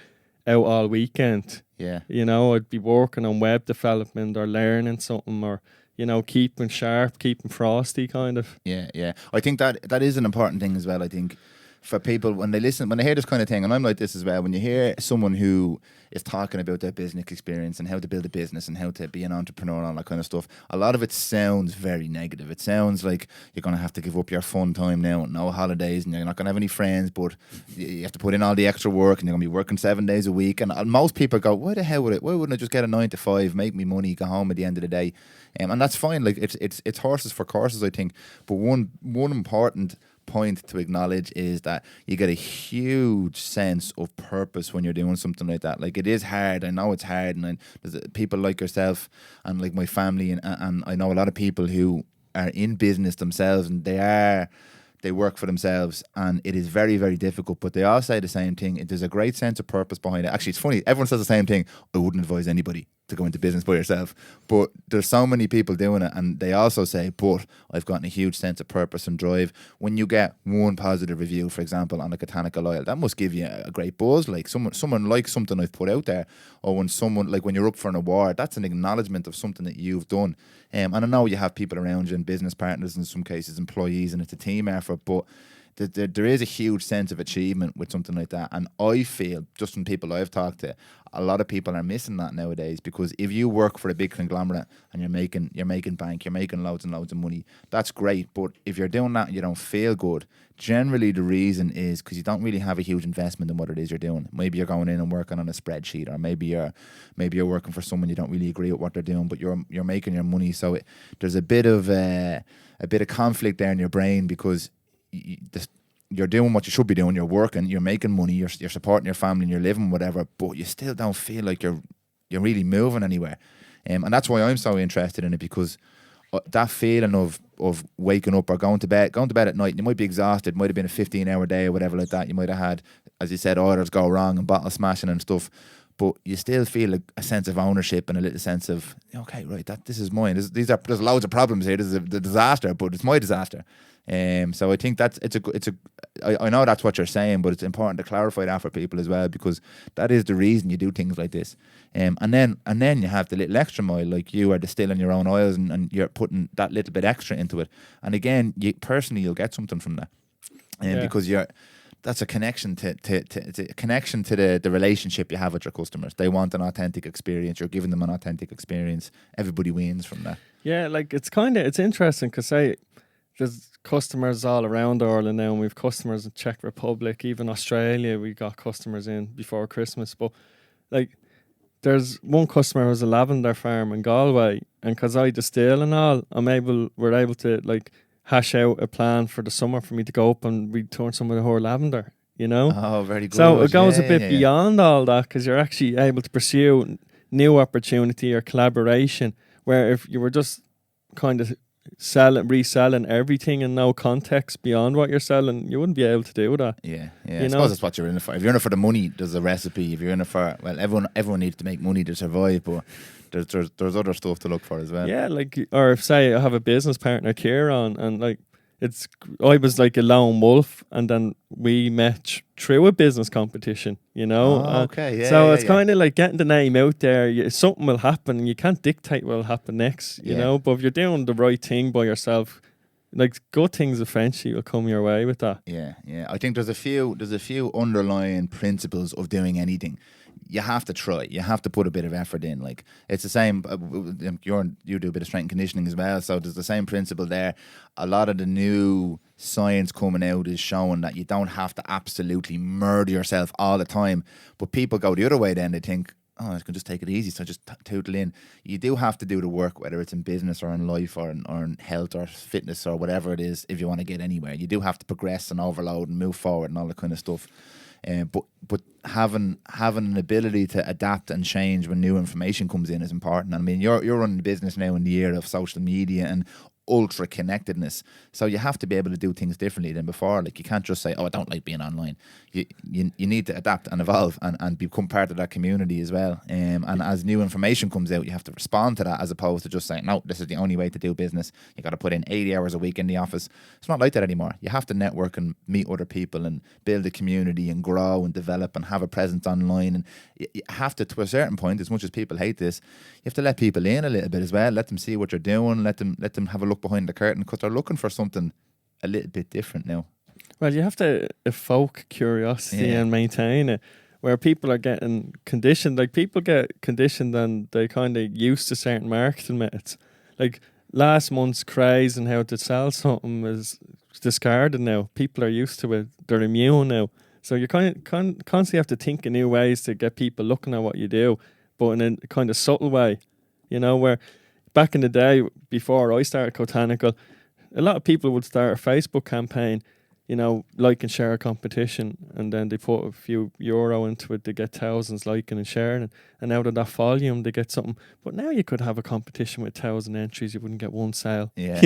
out all weekend. Yeah. You know, I'd be working on web development or learning something, or, you know, keeping sharp, keeping frosty, kind of. Yeah. I think that is an important thing as well. I think for people, when they hear this kind of thing, and I'm like this as well, when you hear someone who is talking about their business experience and how to build a business and how to be an entrepreneur and all that kind of stuff, a lot of it sounds very negative. It sounds like you're going to have to give up your fun time now, no holidays, and you're not going to have any friends, but you have to put in all the extra work, and you're going to be working 7 days a week. And most people go, why wouldn't I just get a 9 to 5, make me money, go home at the end of the day? And that's fine. Like, it's horses for courses, I think. But one important point to acknowledge is that you get a huge sense of purpose when you're doing something like that. Like, it is hard. I know it's hard, and there's people like yourself and like my family, and I know a lot of people who are in business themselves, and they work for themselves, and it is very, very difficult, but they all say the same thing. There's a great sense of purpose behind it. Actually, it's funny, everyone says the same thing. I wouldn't advise anybody to go into business by yourself, but there's so many people doing it, and they also say, but I've gotten a huge sense of purpose and drive. When you get one positive review, for example, on the Kotanical oil, that must give you a great buzz. Like, someone likes something I've put out there, or when someone, like when you're up for an award, that's an acknowledgement of something that you've done. And I know you have people around you and business partners, in some cases employees, and it's a team effort, but there is a huge sense of achievement with something like that. And I feel, just from people I've talked to, a lot of people are missing that nowadays, because if you work for a big conglomerate and you're making bank, you're making loads and loads of money, that's great. But if you're doing that and you don't feel good, generally the reason is because you don't really have a huge investment in what it is you're doing. Maybe you're going in and working on a spreadsheet, or maybe you're working for someone you don't really agree with what they're doing, but you're making your money. So there's a bit of conflict there in your brain, because you're doing what you should be doing. You're working, you're making money, you're supporting your family, and you're living whatever, but you still don't feel like you're really moving anywhere. And that's why I'm so interested in it, because that feeling of waking up or going to bed at night, you might be exhausted, might have been a 15-hour day or whatever like that. You might have had, as you said, orders go wrong and bottle smashing and stuff, but you still feel a sense of ownership and a little sense of, okay, right, this is mine. There's loads of problems here. This is a disaster, but it's my disaster. So I think I know that's what you're saying, but it's important to clarify that for people as well, because that is the reason you do things like this. And then you have the little extra mile, like you are distilling your own oils, and you're putting that little bit extra into it. And again, you'll get something from that, because that's a connection to the relationship you have with your customers. They want an authentic experience. You're giving them an authentic experience. Everybody wins from that. Yeah, like it's interesting, because there's customers all around Ireland now, and we've customers in Czech Republic, even Australia. We got customers in before Christmas, but like, there's one customer who's a lavender farm in Galway, and because I distill and all, we're able to like hash out a plan for the summer for me to go up and return some of her lavender, you know? Oh, very good. So it goes a bit beyond all that, because you're actually able to pursue new opportunity or collaboration, where if you were just kind of reselling everything and no context beyond what you're selling, you wouldn't be able to do that. Yeah. I suppose that's what you're in it for. If you're in it for the money, there's a recipe. If you're in it for, well, everyone needs to make money to survive, but there's other stuff to look for as well. Yeah, like, or if say I have a business partner, Kieran, and like I was like a lone wolf, and then we met through a business competition, you know. Okay, yeah. So it's kind of like getting the name out there. Something will happen, and you can't dictate what will happen next, you know. But if you're doing the right thing by yourself, like, good things eventually will come your way with that. Yeah. I think there's a few underlying principles of doing anything. You have to try. You have to put a bit of effort in. Like, it's the same. You do a bit of strength and conditioning as well, so there's the same principle there. A lot of the new science coming out is showing that you don't have to absolutely murder yourself all the time. But people go the other way. Then they think, I can just take it easy, so just total in. You do have to do the work, whether it's in business or in life or in health or fitness or whatever it is. If you want to get anywhere, you do have to progress and overload and move forward and all that kind of stuff. But having an ability to adapt and change when new information comes in is important. I mean, you're running a business now in the era of social media and ultra connectedness, so you have to be able to do things differently than before. Like, you can't just say, I don't like being online. You need to adapt and evolve and become part of that community as well. And as new information comes out, you have to respond to that, as opposed to just saying, no, this is the only way to do business. You got to put in 80 hours a week in the office. It's not like that anymore. You have to network and meet other people and build a community and grow and develop and have a presence online. And you have to a certain point, as much as people hate this, you have to let people in a little bit as well. Let them see what you're doing. Let them have a look behind the curtain, because they're looking for something a little bit different now. Well, you have to evoke curiosity and maintain it, where people are getting conditioned. Like, people get conditioned and they kind of used to certain marketing methods. Like, last month's craze and how to sell something is discarded now. People are used to it. They're immune now. So you constantly have to think of new ways to get people looking at what you do, but in a kind of subtle way, you know, where back in the day, before I started Kotanical, a lot of people would start a Facebook campaign like and share a competition, and then they put a few euro into it, they get thousands liking and sharing, and out of that volume they get something. But now you could have a competition with 1,000 entries, you wouldn't get one sale. Yeah.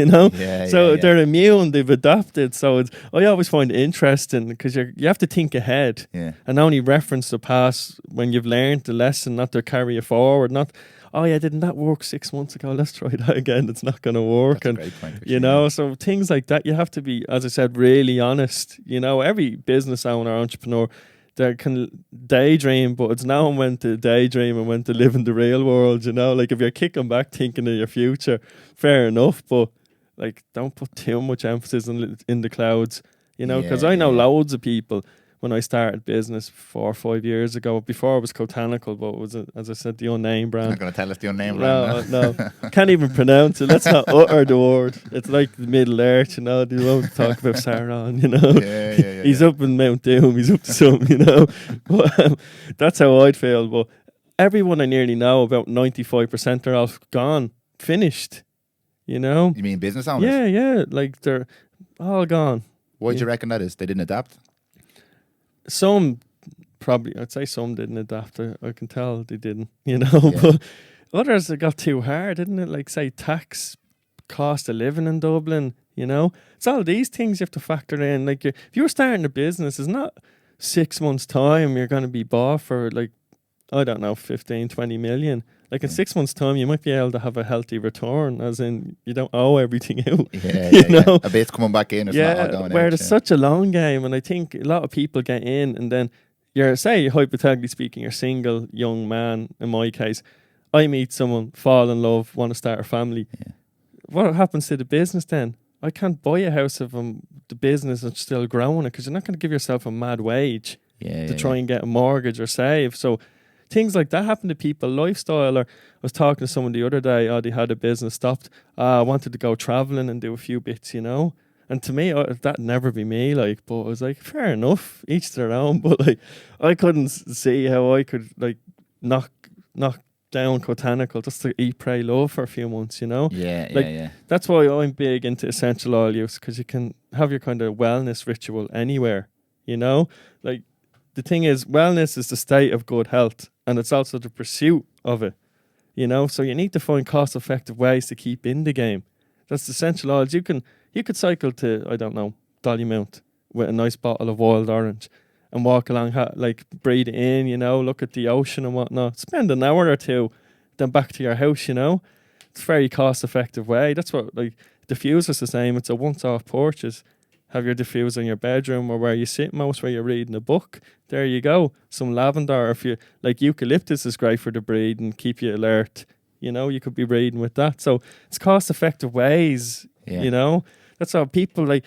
So Yeah. they're immune, they've adapted. So I always find it interesting because you have to think ahead and only reference the past when you've learned the lesson, not to carry it forward. Not, oh yeah, didn't that work 6 months ago? Let's try that again. It's not going to work. That's and a great point, actually, so things like that, you have to be, as I said, really honest. Every business owner, entrepreneur, they can daydream, but it's knowing when to daydream and when to live in the real world. Like if you're kicking back thinking of your future, fair enough, but like don't put too much emphasis in the clouds. Because I know loads of people. When I started business 4 or 5 years ago, before it was Kotanical, but it was, as I said, the unnamed brand. You're not going to tell us the unnamed brand. No. Can't even pronounce it. Let's not utter the word. It's like the Middle Earth, They won't talk about Sauron, Yeah. He's up in Mount Doom. He's up to something, But that's how I'd feel. But everyone I nearly know, about 95%, are all gone, finished, You mean business owners? Yeah. Like they're all gone. Why do you reckon that is? They didn't adapt? Some probably, I'd say some didn't adapt. I can tell they didn't, But others, it got too hard, didn't it? Like, say, tax, cost of living in Dublin, It's all these things you have to factor in. Like, if you're starting a business, it's not 6 months' time you're going to be bought for, like, I don't know, 15, 20 million. Like, in 6 months' time, you might be able to have a healthy return, as in you don't owe everything out. Yeah. A bit's coming back in, it's not all going where out. it's such a long game, and I think a lot of people get in, and then say, hypothetically speaking, you're a single young man, in my case, I meet someone, fall in love, want to start a family. Yeah. What happens to the business then? I can't buy a house if the business is still growing it, because you're not going to give yourself a mad wage to try and get a mortgage or save. So things like that happen to people. Lifestyle, or I was talking to someone the other day, they had a business stopped. I wanted to go travelling and do a few bits, And to me, that'd never be me, like, but I was like, fair enough, each their own. But like, I couldn't see how I could like knock down Kotanical just to eat, pray, love for a few months, Yeah. That's why I'm big into essential oil use, because you can have your kind of wellness ritual anywhere, Like, the thing is, wellness is the state of good health, and it's also the pursuit of it, So you need to find cost-effective ways to keep in the game. That's essential oils. You could cycle to, I don't know, Dollymount with a nice bottle of wild orange and walk along, like breathe it in, look at the ocean and whatnot. Spend an hour or two, then back to your house, It's a very cost-effective way. That's what, like, diffuser's the same. It's a once-off purchase. Have your diffuser in your bedroom or where you sit most, where you're reading a book. There you go. Some lavender, or if you like, eucalyptus is great for the breed and keep you alert. You could be reading with that. So it's cost-effective ways. That's how people, like,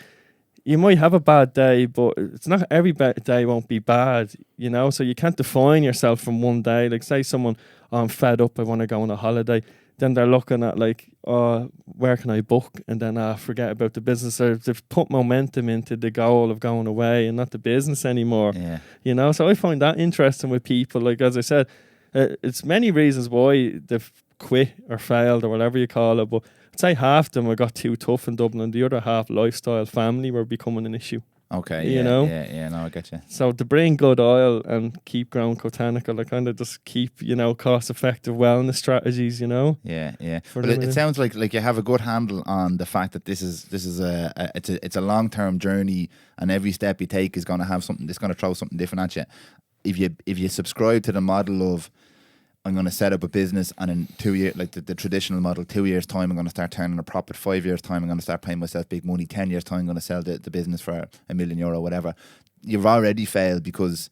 you might have a bad day, but it's not every day won't be bad. So you can't define yourself from one day. Like, say someone, I'm fed up, I want to go on a holiday. Then they're looking at, like, where can I book? And then forget about the business. Or they've put momentum into the goal of going away and not the business anymore. Yeah. So I find that interesting with people. Like, as I said, it's many reasons why they've quit or failed or whatever you call it. But I'd say half them got too tough in Dublin, and the other half, lifestyle, family, were becoming an issue. Okay, Yeah, no, I get you. So to bring good oil and keep growing Kotanical, I kind of just keep, cost-effective wellness strategies, Yeah. But it sounds like you have a good handle on the fact that this is it's a long-term journey, and every step you take is going to have something. It's going to throw something different at you. If you subscribe to the model of, I'm going to set up a business, and in 2 years, like the traditional model, 2 years' time, I'm going to start turning a profit. 5 years' time, I'm going to start paying myself big money. 10 years' time, I'm going to sell the business for €1 million, whatever. You've already failed, because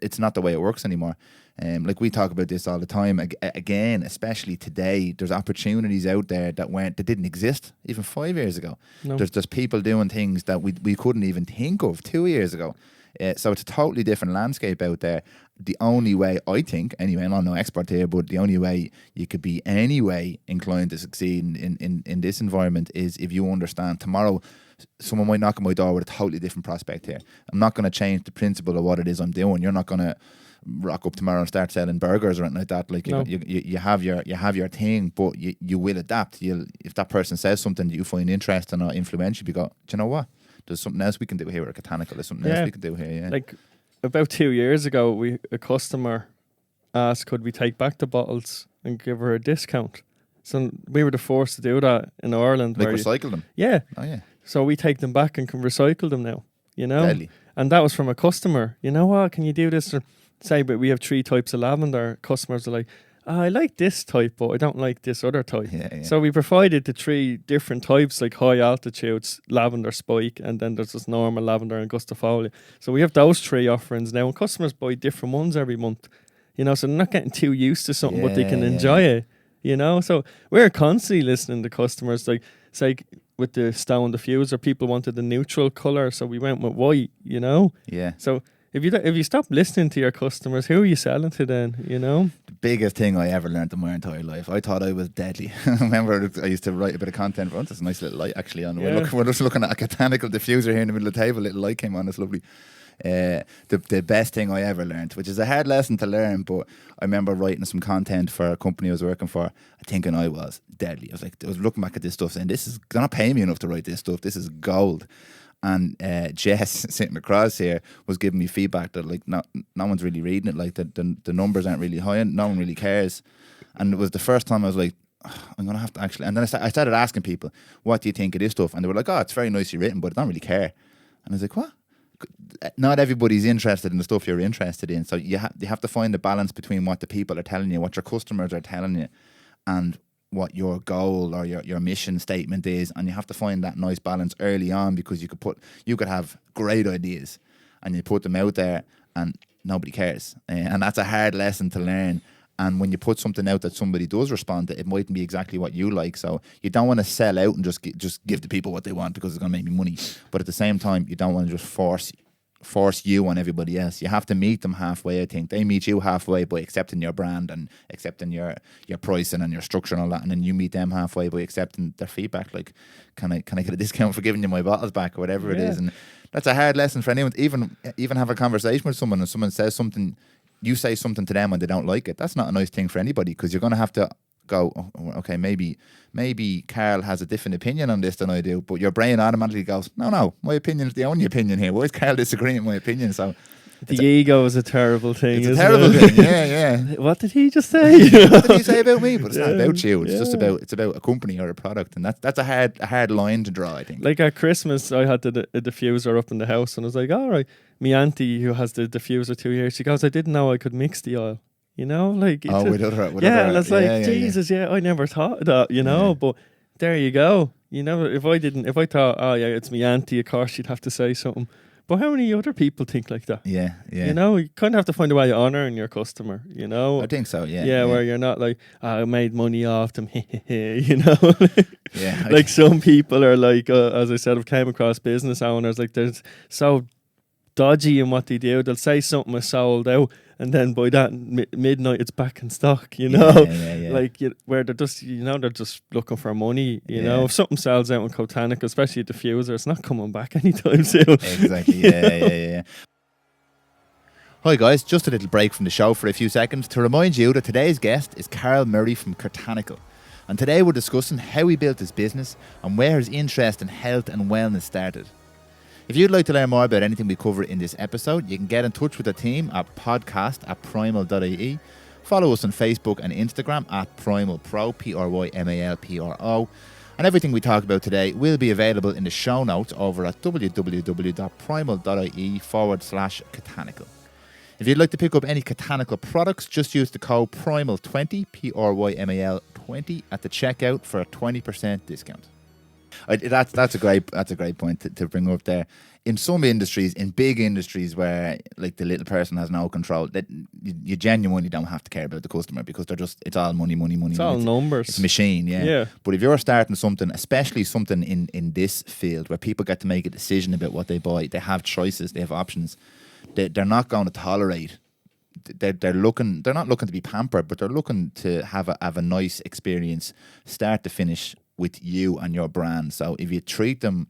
it's not the way it works anymore. Like, we talk about this all the time. Again, especially today, there's opportunities out there that didn't exist even 5 years ago. No. There's people doing things that we couldn't even think of 2 years ago. So it's a totally different landscape out there. The only way, I think, anyway, and I'm no expert here, but the only way you could be anyway inclined to succeed in this environment is if you understand tomorrow someone might knock on my door with a totally different prospect here. I'm not going to change the principle of what it is I'm doing. You're not going to rock up tomorrow and start selling burgers or anything like that. Like, No. you have your thing, but you will adapt. If that person says something that you find interesting or influential, you go, do you know what? there's something else we can do here at Kotanical. There's something else we can do here. Yeah. Like about 2 years ago, a customer asked, could we take back the bottles and give her a discount? So we were the first to do that in Ireland. Like recycle them? Yeah. Oh, yeah. So we take them back and can recycle them now, you know? Deadly. And that was from a customer. You know what, can you do this? Or say, but we have 3 types of lavender. Customers are like, I like this type, but I don't like this other type. Yeah. So we provided the 3 different types, like high altitudes, lavender spike, and then there's this normal lavender and gustifolia. So we have those 3 offerings now, and customers buy different ones every month. You know, so they're not getting too used to something, but they can enjoy it. You know, so we're constantly listening to customers. Like, say, with the stone diffuser, people wanted the neutral color, so we went with white. You know, Yeah. So if you stop listening to your customers, who are you selling to then? You know, The biggest thing I ever learned in my entire life. I thought I was deadly. I remember I used to write a bit of content for it. There's a nice little light actually on. Yeah. We're just looking at a Kotanical diffuser here in the middle of the table. A little light came on. It's lovely. The best thing I ever learned, which is a hard lesson to learn, but I remember writing some content for a company I was working for, thinking I was deadly. I was looking back at this stuff saying, they're not paying me enough to write this stuff. This is gold. And Jess sitting across here was giving me feedback that like no one's really reading it, like the numbers aren't really high and no one really cares. And it was the first time I was like, I'm going to have to actually, and then I started asking people, what do you think of this stuff? And they were like, oh, it's very nicely written, but I don't really care. And I was like, what? Not everybody's interested in the stuff you're interested in. So you have to find the balance between what the people are telling you, what your customers are telling you, and what your goal or your mission statement is. And you have to find that nice balance early on, because you could have great ideas and you put them out there and nobody cares. And that's a hard lesson to learn. And when you put something out that somebody does respond to, it mightn't be exactly what you like. So you don't want to sell out and just give the people what they want because it's going to make me money. But at the same time, you don't want to just force you on everybody else. You have to meet them halfway, I think. They meet you halfway by accepting your brand and accepting your pricing and your structure and all that. And then you meet them halfway by accepting their feedback. Like, can I get a discount for giving you my bottles back or whatever it is? And that's a hard lesson for anyone. Even have a conversation with someone and someone says something, you say something to them and they don't like it. That's not a nice thing for anybody, because you're going to have to go, oh, okay, maybe Karl has a different opinion on this than I do, but your brain automatically goes, no, my opinion is the only opinion here. Why is Karl disagreeing with my opinion? So the ego is a terrible thing. It's a terrible thing. Yeah. What did he just say? What did he say about me? But it's not about you. It's just about a company or a product, and that's a hard line to draw, I think. Like at Christmas, I had the diffuser up in the house, and I was like, all right. My auntie, who has the diffuser 2 years, she goes, I didn't know I could mix the oil. You know, like with other and it's like Jesus, I never thought of that. You know, but there you go. You never. If I thought, oh yeah, it's my auntie, of course she'd have to say something. But how many other people think like that? Yeah. You know, you kind of have to find a way of honouring your customer. You know, I think so. Yeah, where you're not like, I made money off them. You know, yeah. Like some people are like, as I said, I've came across business owners like they're so dodgy in what they do. They'll say something is sold out, and then by that midnight it's back in stock. You know, like where they're just they're just looking for money. You know, if something sells out in Kotanical, especially a diffuser, it's not coming back anytime soon. Exactly. Yeah. Hi guys, just a little break from the show for a few seconds to remind you that today's guest is Karl Murray from Kotanical, and today we're discussing how he built his business and where his interest in health and wellness started. If you'd like to learn more about anything we cover in this episode, you can get in touch with the team at podcast@prymal.ie. Follow us on Facebook and Instagram at PrymalPro, PrymalPro. And everything we talk about today will be available in the show notes over at www.prymal.ie/Kotanical. If you'd like to pick up any Kotanical products, just use the code PRYMAL20, PRYMAL20 at the checkout for a 20% discount. That's a great point to bring up there. In some industries, in big industries where like the little person has no control, that you genuinely don't have to care about the customer, because it's all money. It's all numbers. It's a machine, yeah. But if you're starting something, especially something in this field where people get to make a decision about what they buy, they have choices, they have options. They're not going to tolerate. They're not looking to be pampered, but they're looking to have a nice experience, start to finish, with you and your brand. So if you treat them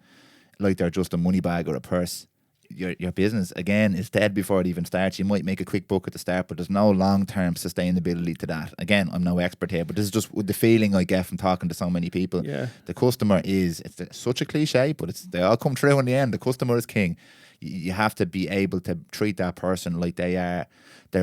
like they're just a money bag or a purse, your business again is dead before it even starts. You might make a quick buck at the start, but there's no long-term sustainability to that. Again, I'm no expert here, but this is just the feeling I get from talking to so many people. Yeah. The customer it's such a cliche, but they all come true in the end. The customer is king. You have to be able to treat that person like they're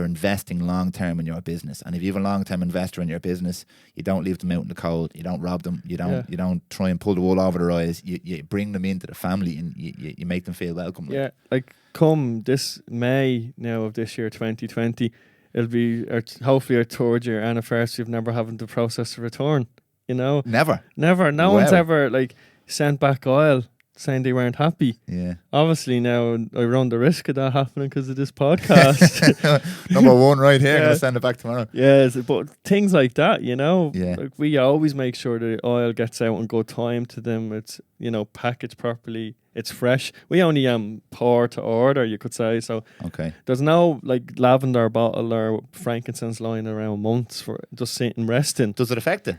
investing long-term in your business. And if you have a long-term investor in your business, you don't leave them out in the cold. You don't rob them. You don't try and pull the wool over their eyes. You bring them into the family and you make them feel welcome. Yeah, like come this May now of this year, 2020, it'll be hopefully our third year anniversary of never having to process a return. You know, Never. No one's ever like sent back oil saying they weren't happy. Yeah. Obviously now I run the risk of that happening because of this podcast. Number one right here. I'm going to send it back tomorrow. Yeah, but things like that, you know, Yeah. like we always make sure the oil gets out in good time to them. It's, you know, packaged properly. It's fresh. We only pour to order, you could say. So Okay. there's no like lavender bottle or frankincense lying around months for just sitting resting. Does it affect it?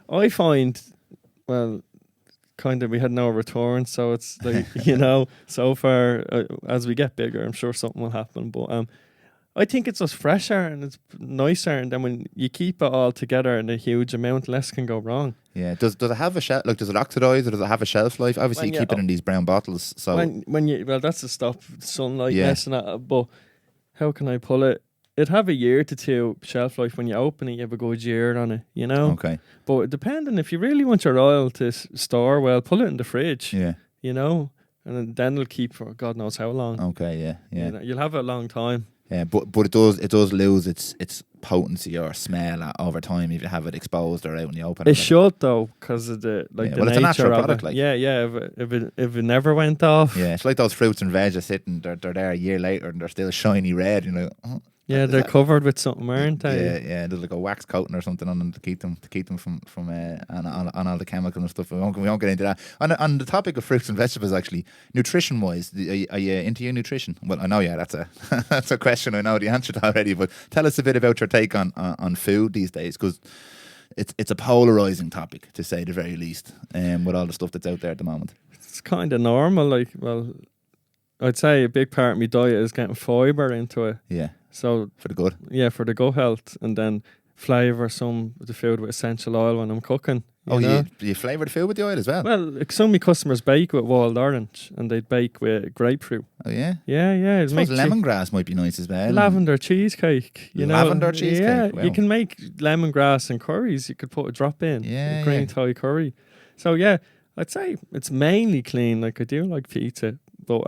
I find, well, kind of we had no return, so it's like you know, so far as we get bigger I'm sure something will happen, but I think it's just fresher and it's nicer, and then when you keep it all together in a huge amount, less can go wrong. Yeah. Does it have a shelf? Like, does it oxidize or does it have a shelf life? Obviously, you keep it in these brown bottles. So when you that's to stop sunlight Yeah. messing that. But how can I pull it? It'd have a year to 2 shelf life. When you open it, you have a good year on it, you know. Okay. But depending, if you really want your oil to store well, pull it in the fridge. Yeah. You know, and then it'll keep for God knows how long. Okay. Yeah. Yeah. You know, you'll have it a long time. Yeah. But it does lose its potency or smell over time if you have it exposed or out in the open. It should though, because of the Yeah, the well, it's a nature natural of product, it. like. Yeah. If it never went off. Yeah, it's like those fruits and veg are sitting. They're there a year later and they're still shiny red. You know. Oh, Yeah, they're covered with something, aren't they? Yeah. There's like a wax coating or something on them to keep them from on all the chemicals and stuff. We won't get into that. On the topic of fruits and vegetables, actually, nutrition wise, are you into your nutrition? Well, I know, yeah, that's a question I know the answer to already. But tell us a bit about your take on food these days, because it's a polarizing topic, to say the very least, with all the stuff that's out there at the moment. It's kind of normal. Like, well, I'd say a big part of my diet is getting fibre into it. Yeah. So For the good. Yeah, for the gut health, and then flavour some of the food with essential oil when I'm cooking. You flavour the food with the oil as well? Well, like some of my customers bake with wild orange, and they'd bake with grapefruit. Oh yeah. Yeah. I suppose lemongrass might be nice as well. Lavender cheesecake. You know, Lavender cheesecake. Yeah, Wow. you can make lemongrass and curries. You could put a drop in. Yeah, green Thai curry. So yeah, I'd say it's mainly clean. Like I do like pizza, but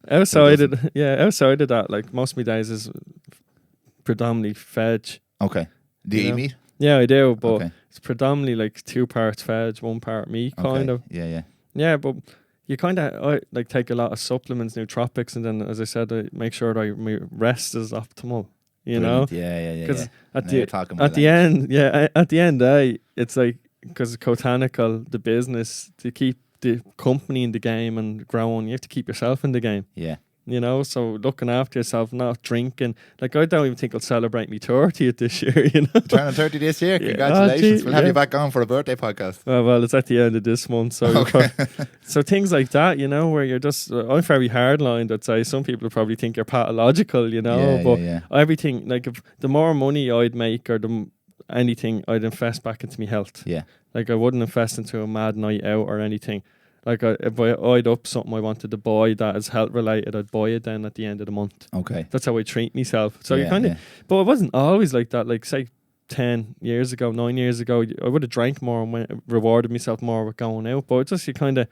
outside of that, like most of my days is predominantly veg. Okay. Do you eat meat? Yeah, I do, but Okay. it's predominantly like 2 parts veg, 1 part meat, kind of. Yeah. Yeah, but you kind of like take a lot of supplements, nootropics, and then, as I said, I make sure that my rest is optimal. You Brilliant. know, Yeah. because Now you're talking at my the language. end, at the end, it's like because Kotanical, the business, to keep the company in the game and growing, you have to keep yourself in the game. Yeah. You know, so looking after yourself, not drinking. Like, I don't even think I'll celebrate me 30th this year, you know. Turning 30 this year. Yeah. Congratulations. Oh, We'll have yeah. you back on for a birthday podcast. Well, it's at the end of this month, so Okay. so things like that, you know, where you're just I'm very hardlined. I'd say some people probably think you're pathological, you know, but yeah. everything, like, if the more money I'd make or anything, I'd invest back into my health. Yeah. Like, I wouldn't invest into a mad night out or anything. Like, if I'd up something I wanted to buy that is health related, I'd buy it then at the end of the month. Okay. That's how I treat myself. So you Yeah, kind of, yeah. but it wasn't always like that. Like, say 10 years ago, 9 years ago, I would have drank more and rewarded myself more with going out. But it's just you kind of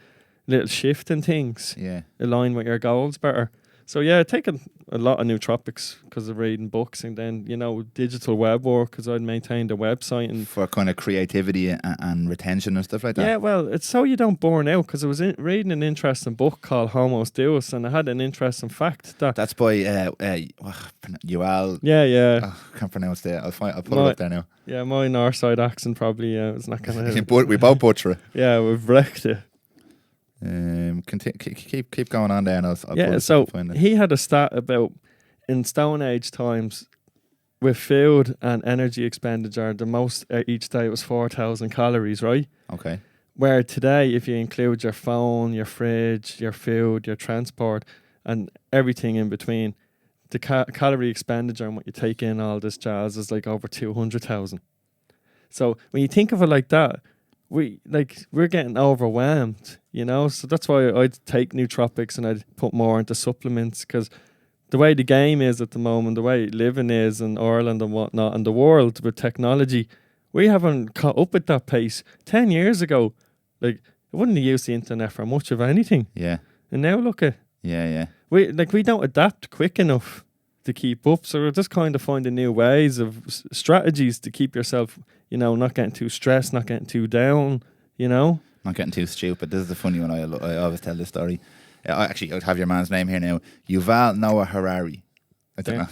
little shift in things Yeah. align with your goals better. So yeah, taking a lot of nootropics because of reading books, and then, you know, digital web work because I'd maintained a website and For kind of creativity and retention and stuff like that. yeah, well, it's so you don't burn out, because I was reading an interesting book called Homo Deus, and I had an interesting fact that That's by Yuval. yeah, Oh, I can't pronounce that. I'll put it up there now. yeah, my north side accent probably is not gonna. We both butcher it. Yeah, we've wrecked it. Keep going on there, and I'll Yeah, pull so find it. he had a stat about in Stone Age times with food and energy expenditure, the most each day was 4,000 calories, right? Okay. Where today, if you include your phone, your fridge, your food, your transport, and everything in between. The calorie expenditure and what you take in, all this jazz, is like over 200,000. So when you think of it like that, we're getting overwhelmed, So that's why I'd take nootropics and I'd put more into supplements, because the way the game is at the moment, the way living is in Ireland and whatnot, and the world with technology, we haven't caught up with that pace. 10 years ago, like, I wouldn't have used the internet for much of anything. Yeah. And now look at we don't adapt quick enough to keep up. So we're just kind of finding new ways of strategies to keep yourself, not getting too stressed, not getting too down, Not getting too stupid. This is the funny one. I always tell this story. I'd have your man's name here now. Yuval Noah Harari. I don't know.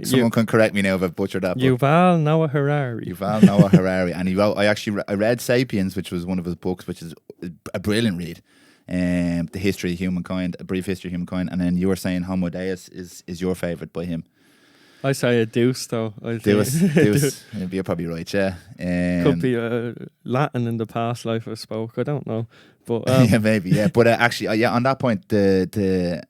Someone can correct me now if I've butchered that. Yuval Noah Harari. Yuval Noah Harari. And he wrote, I read Sapiens, which was one of his books, which is a brilliant read. The History of Humankind, A Brief History of Humankind. And then you were saying Homo Deus is your favourite by him. I say a Deus, though. Deus. You're probably right, yeah. Could be Latin in the past life I spoke. I don't know. But yeah, maybe, yeah. But actually, on that point, the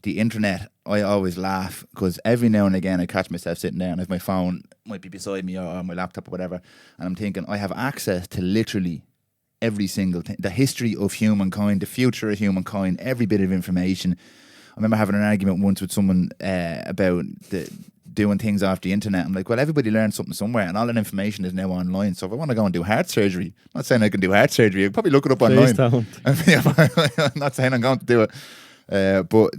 internet, I always laugh, because every now and again I catch myself sitting there and if my phone might be beside me or my laptop or whatever, and I'm thinking I have access to literally every single thing, the history of humankind, the future of humankind, every bit of information. I remember having an argument once with someone about doing things off the internet. I'm like, well, everybody learns something somewhere, and all that information is now online. So if I want to go and do heart surgery, I'm not saying I can do heart surgery, I'll probably look it up online. Please don't. I'm not saying I'm going to do it. But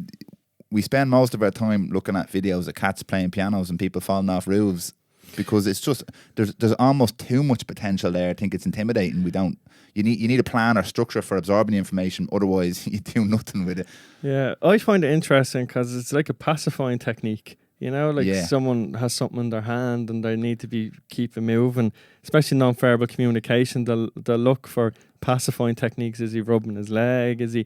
we spend most of our time looking at videos of cats playing pianos and people falling off roofs, because it's just, there's almost too much potential there. I think it's intimidating. You need a plan or structure for absorbing the information, otherwise you do nothing with it. Yeah, I find it interesting because it's like a pacifying technique. Someone has something in their hand and they need to keep it moving, especially non-verbal communication. They'll look for pacifying techniques. Is he rubbing his leg? Is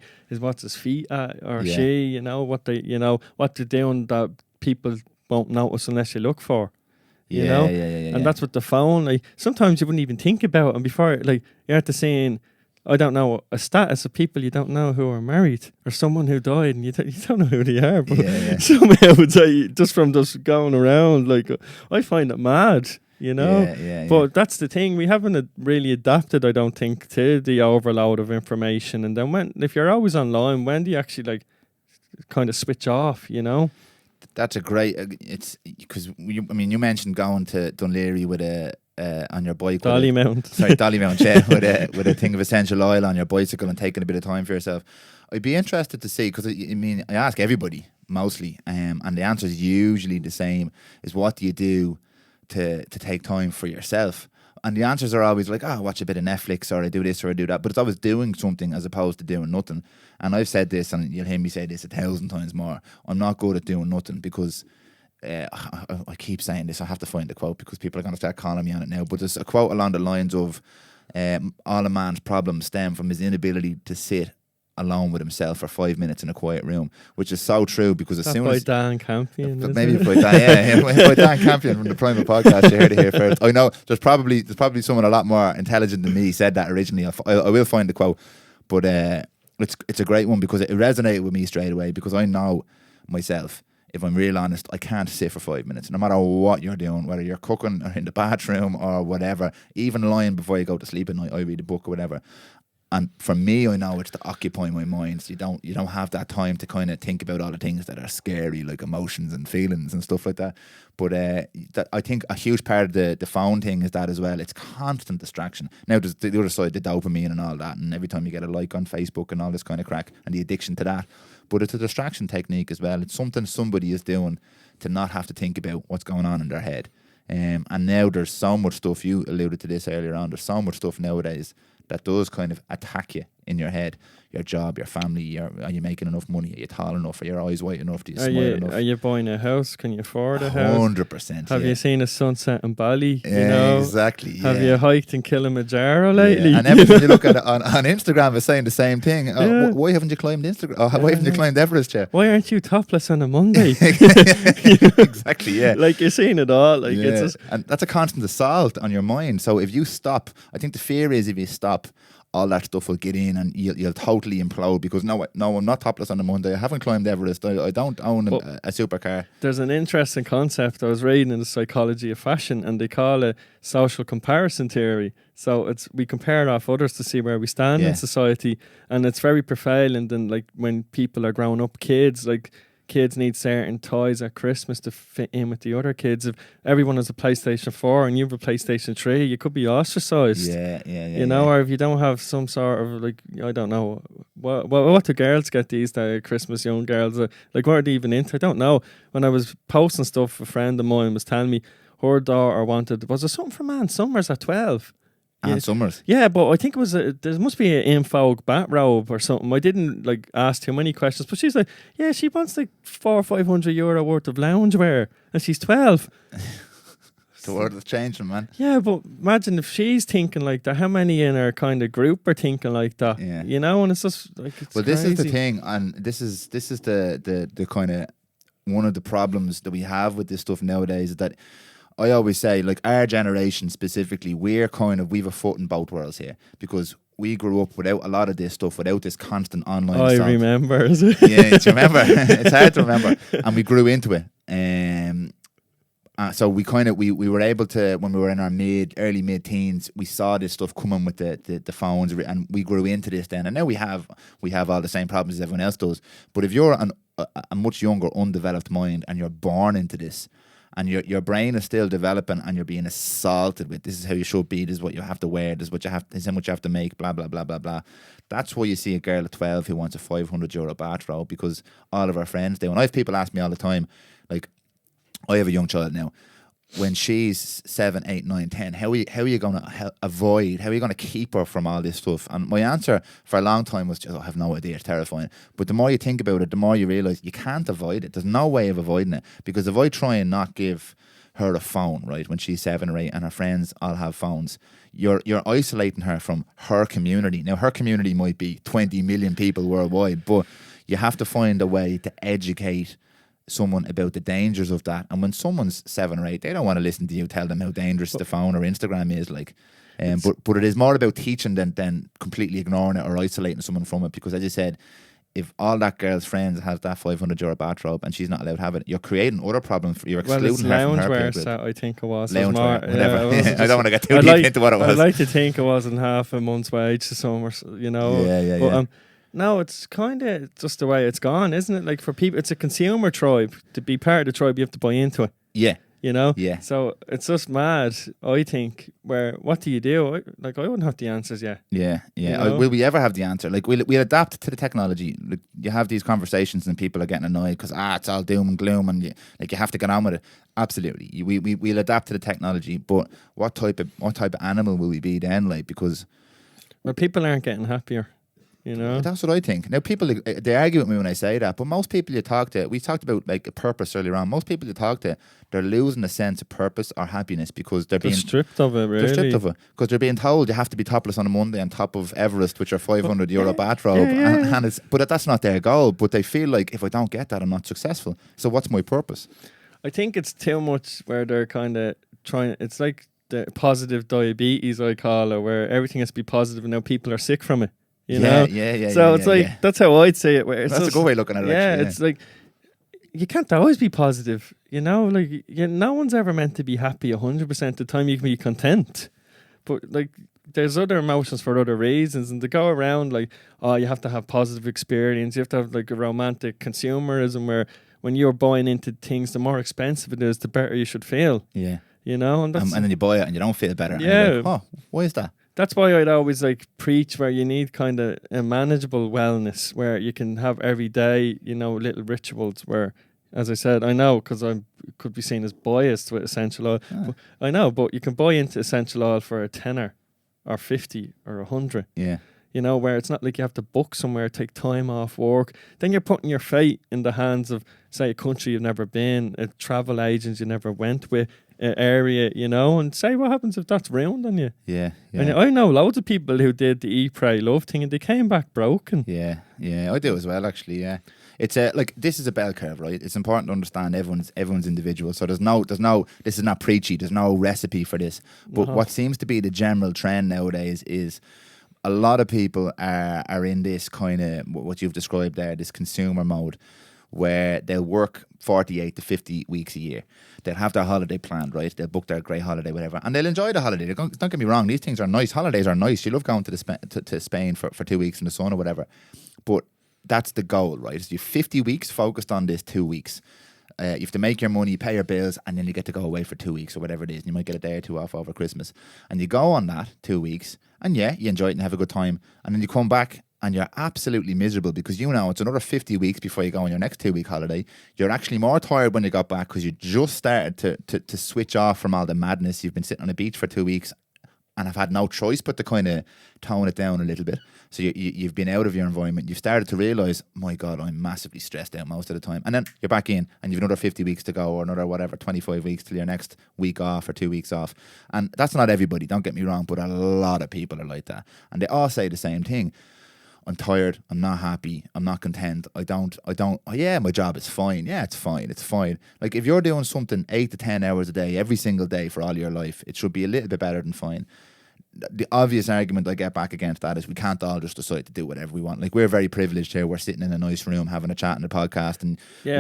what's his feet at, or she? What they're doing that people won't notice unless you look for. And that's what the phone. Sometimes you wouldn't even think about it, and before you're at the scene. I don't know, a status of people you don't know who are married, or someone who died and you don't know who they are. But somehow it's just from just going around, I find it mad, But that's the thing, we haven't really adapted, I don't think, to the overload of information. And then if you're always online, when do you actually kind of switch off, That's a great, it's because you mentioned going to Dunleary with on your bike. Dolly Mount, yeah, with a thing of essential oil on your bicycle and taking a bit of time for yourself. I'd be interested to see, because I ask everybody mostly, and the answer is usually the same: is what do you do to take time for yourself? And the answers are always like, watch a bit of Netflix, or I do this or I do that. But it's always doing something as opposed to doing nothing. And I've said this, and you'll hear me say this 1,000 times more. I'm not good at doing nothing, because I keep saying this. I have to find the quote because people are going to start calling me on it now. But there's a quote along the lines of, all a man's problems stem from his inability to sit alone with himself for 5 minutes in a quiet room, which is so true, because as soon as Dan Campion, maybe by Dan Campion from the Prymal podcast, you heard it here first. I know there's probably someone a lot more intelligent than me said that originally. I will find the quote, but it's a great one, because it resonated with me straight away, because I know myself. If I'm real honest, I can't sit for 5 minutes, no matter what you're doing, whether you're cooking or in the bathroom or whatever, even lying before you go to sleep at night, I read a book or whatever. And for me, I know it's to occupy my mind. So you don't have that time to kind of think about all the things that are scary, like emotions and feelings and stuff like that. But I think a huge part of the phone thing is that as well. It's constant distraction. Now there's the other side, the dopamine and all that, and every time you get a like on Facebook and all this kind of crack, and the addiction to that. But it's a distraction technique as well. It's something somebody is doing to not have to think about what's going on in their head. And now there's so much stuff, you alluded to this earlier on, there's so much stuff nowadays that does kind of attack you in your head. Your job, your family, are you making enough money? Are you tall enough? Are your eyes white enough? Do you smile enough? Are you buying a house? Can you afford a house? 100%. Have you seen a sunset in Bali? Exactly. Have you hiked in Kilimanjaro lately? And everything you look at on Instagram is saying the same thing. Why haven't you climbed Instagram? Why haven't you climbed Everest yet? Why aren't you topless on a Monday? Exactly, yeah. You're seeing it all. It's and that's a constant assault on your mind. So if you stop, I think the fear is if you stop, all that stuff will get in and you'll totally implode because no, I'm not topless on a Monday. I haven't climbed Everest. I don't own a supercar. There's an interesting concept I was reading in the psychology of fashion, and they call it social comparison theory. So we compare off others to see where we stand in society, and it's very prevalent. And like when people are growing up, kids need certain toys at Christmas to fit in with the other kids. If everyone has a PlayStation 4 and you have a PlayStation 3, you could be ostracised. You know, or if you don't have some sort of like, I don't know, what do girls get these days at Christmas, young girls? Like, what are they even into? I don't know. When I was posting stuff, a friend of mine was telling me her daughter wanted, was there something from Ann Summers at 12? Ann Summers. Yeah, but I think it was there must be an info bat robe or something. I didn't like ask too many questions, but she's like, yeah, she wants like €400-500 worth of loungewear, and she's 12. The world is changing, man. Yeah, but imagine if she's thinking like that. How many in her kind of group are thinking like that? Yeah. You know, and it's just like it's This is the crazy. thing, and this is the kind of one of the problems that we have with this stuff nowadays is that. I always say, like, our generation specifically, we've a foot in both worlds here because we grew up without a lot of this stuff, without this constant online I assault. remember. Yeah, do you remember? It's hard to remember. And we grew into it. So we were able to, when we were in our early mid-teens, we saw this stuff coming with the phones, and we grew into this then. And now we have all the same problems as everyone else does. But if you're a much younger, undeveloped mind and you're born into this, and your brain is still developing and you're being assaulted with, this is how you should be, this is what you have to wear, this is how much you have to make, blah, blah, blah, blah, blah. That's why you see a girl at 12 who wants a €500 bathrobe because all of her friends do. And I have people ask me all the time, like, I have a young child now. When she's 7, 8, 9, 10, how are you going to avoid, how are you going to keep her from all this stuff? And my answer for a long time was just, I have no idea, it's terrifying. But the more you think about it, the more you realise you can't avoid it. There's no way of avoiding it. Because if I try and not give her a phone, right, when she's 7 or 8 and her friends all have phones, you're isolating her from her community. Now, her community might be 20 million people worldwide, but you have to find a way to educate someone about the dangers of that. And when someone's 7 or 8, they don't want to listen to you tell them how dangerous the phone or Instagram is, like. But it is more about teaching than completely ignoring it or isolating someone from it. Because as you said, if all that girl's friends has that €500 bathrobe and she's not allowed to have it, you're creating other problems. You're excluding her from her peer group. So I think it was Loungewear, whatever. Yeah, I don't want to get too deep into what it was. I'd like to think it wasn't half a month's wage to somewhere, you know. Yeah. No, it's kind of just the way it's gone, isn't it? Like for people, it's a consumer tribe. To be part of the tribe, you have to buy into it. Yeah. You know? Yeah. So it's just mad, I think, where what do you do? I wouldn't have the answers yet. Yeah. You know? Will we ever have the answer? Like, we'll adapt to the technology. Like, you have these conversations and people are getting annoyed because, it's all doom and gloom and you have to get on with it. Absolutely. We'll adapt to the technology, but what type of animal will we be then? Like, because... Well, people aren't getting happier. You know? That's what I think. Now, people, they argue with me when I say that, but most people you talk to, we talked about like a purpose earlier on, most people you talk to, they're losing a sense of purpose or happiness because they're being stripped of it, really. They're stripped of it because they're being told you have to be topless on a Monday on top of Everest with your €500 bathrobe. And but that's not their goal, but they feel like if I don't get that, I'm not successful. So what's my purpose? I think it's too much where they're kind of trying, it's like the positive diabetes, I call it, where everything has to be positive and now people are sick from it. You know? Yeah. So it's like, that's how I'd say it. Where it's that's just, a good way of looking at it, actually. It's like, you can't always be positive, you know? Like, no one's ever meant to be happy 100% of the time. You can be content. But, like, there's other emotions for other reasons. And to go around, like, you have to have positive experience. You have to have, like, a romantic consumerism where when you're buying into things, the more expensive it is, the better you should feel. Yeah. You know? And then you buy it and you don't feel better. Yeah. And you're like, why is that? That's why I'd always like preach where you need kind of a manageable wellness where you can have every day, you know, little rituals where, as I said, I know because I could be seen as biased with essential oil. But I know, but you can buy into essential oil for a tenner or 50 or 100. Yeah. You know, where it's not like you have to book somewhere, take time off work. Then you're putting your fate in the hands of, say, a country you've never been, a travel agent you never went with, area, you know, and say what happens if that's ruined on you. Yeah. And I know loads of people who did the Eat, Pray, Love thing and they came back broken. Yeah, I do as well, actually. Yeah, it's like this is a bell curve, right? It's important to understand everyone's individual. So there's no. This is not preachy. There's no recipe for this. But what seems to be the general trend nowadays is a lot of people are in this kind of what you've described there, this consumer mode, where they'll work 48 to 50 weeks a year. They'll have their holiday planned, right? They'll book their great holiday, whatever, and they'll enjoy the holiday. Don't get me wrong; these things are nice. Holidays are nice. You love going to Spain for 2 weeks in the sun or whatever, but that's the goal, right? So you have 50 weeks focused on this 2 weeks. You have to make your money, pay your bills, and then you get to go away for 2 weeks or whatever it is. And you might get a day or two off over Christmas. And you go on that 2 weeks, and yeah, you enjoy it and have a good time. And then you come back and you're absolutely miserable because you know it's another 50 weeks before you go on your next 2 week holiday. You're actually more tired when you got back because you just started to switch off from all the madness. You've been sitting on a beach for 2 weeks and have had no choice but to kind of tone it down a little bit. So you've been out of your environment. You've started to realise, my God, I'm massively stressed out most of the time. And then you're back in and you've another 50 weeks to go or another whatever, 25 weeks till your next week off or 2 weeks off. And that's not everybody, don't get me wrong, but a lot of people are like that. And they all say the same thing. I'm tired, I'm not happy, I'm not content, I don't, oh yeah, my job is fine. Yeah, it's fine. Like if you're doing something 8 to 10 hours a day, every single day for all your life, it should be a little bit better than fine. The obvious argument I get back against that is we can't all just decide to do whatever we want. Like we're very privileged here. We're sitting in a nice room having a chat in the podcast, and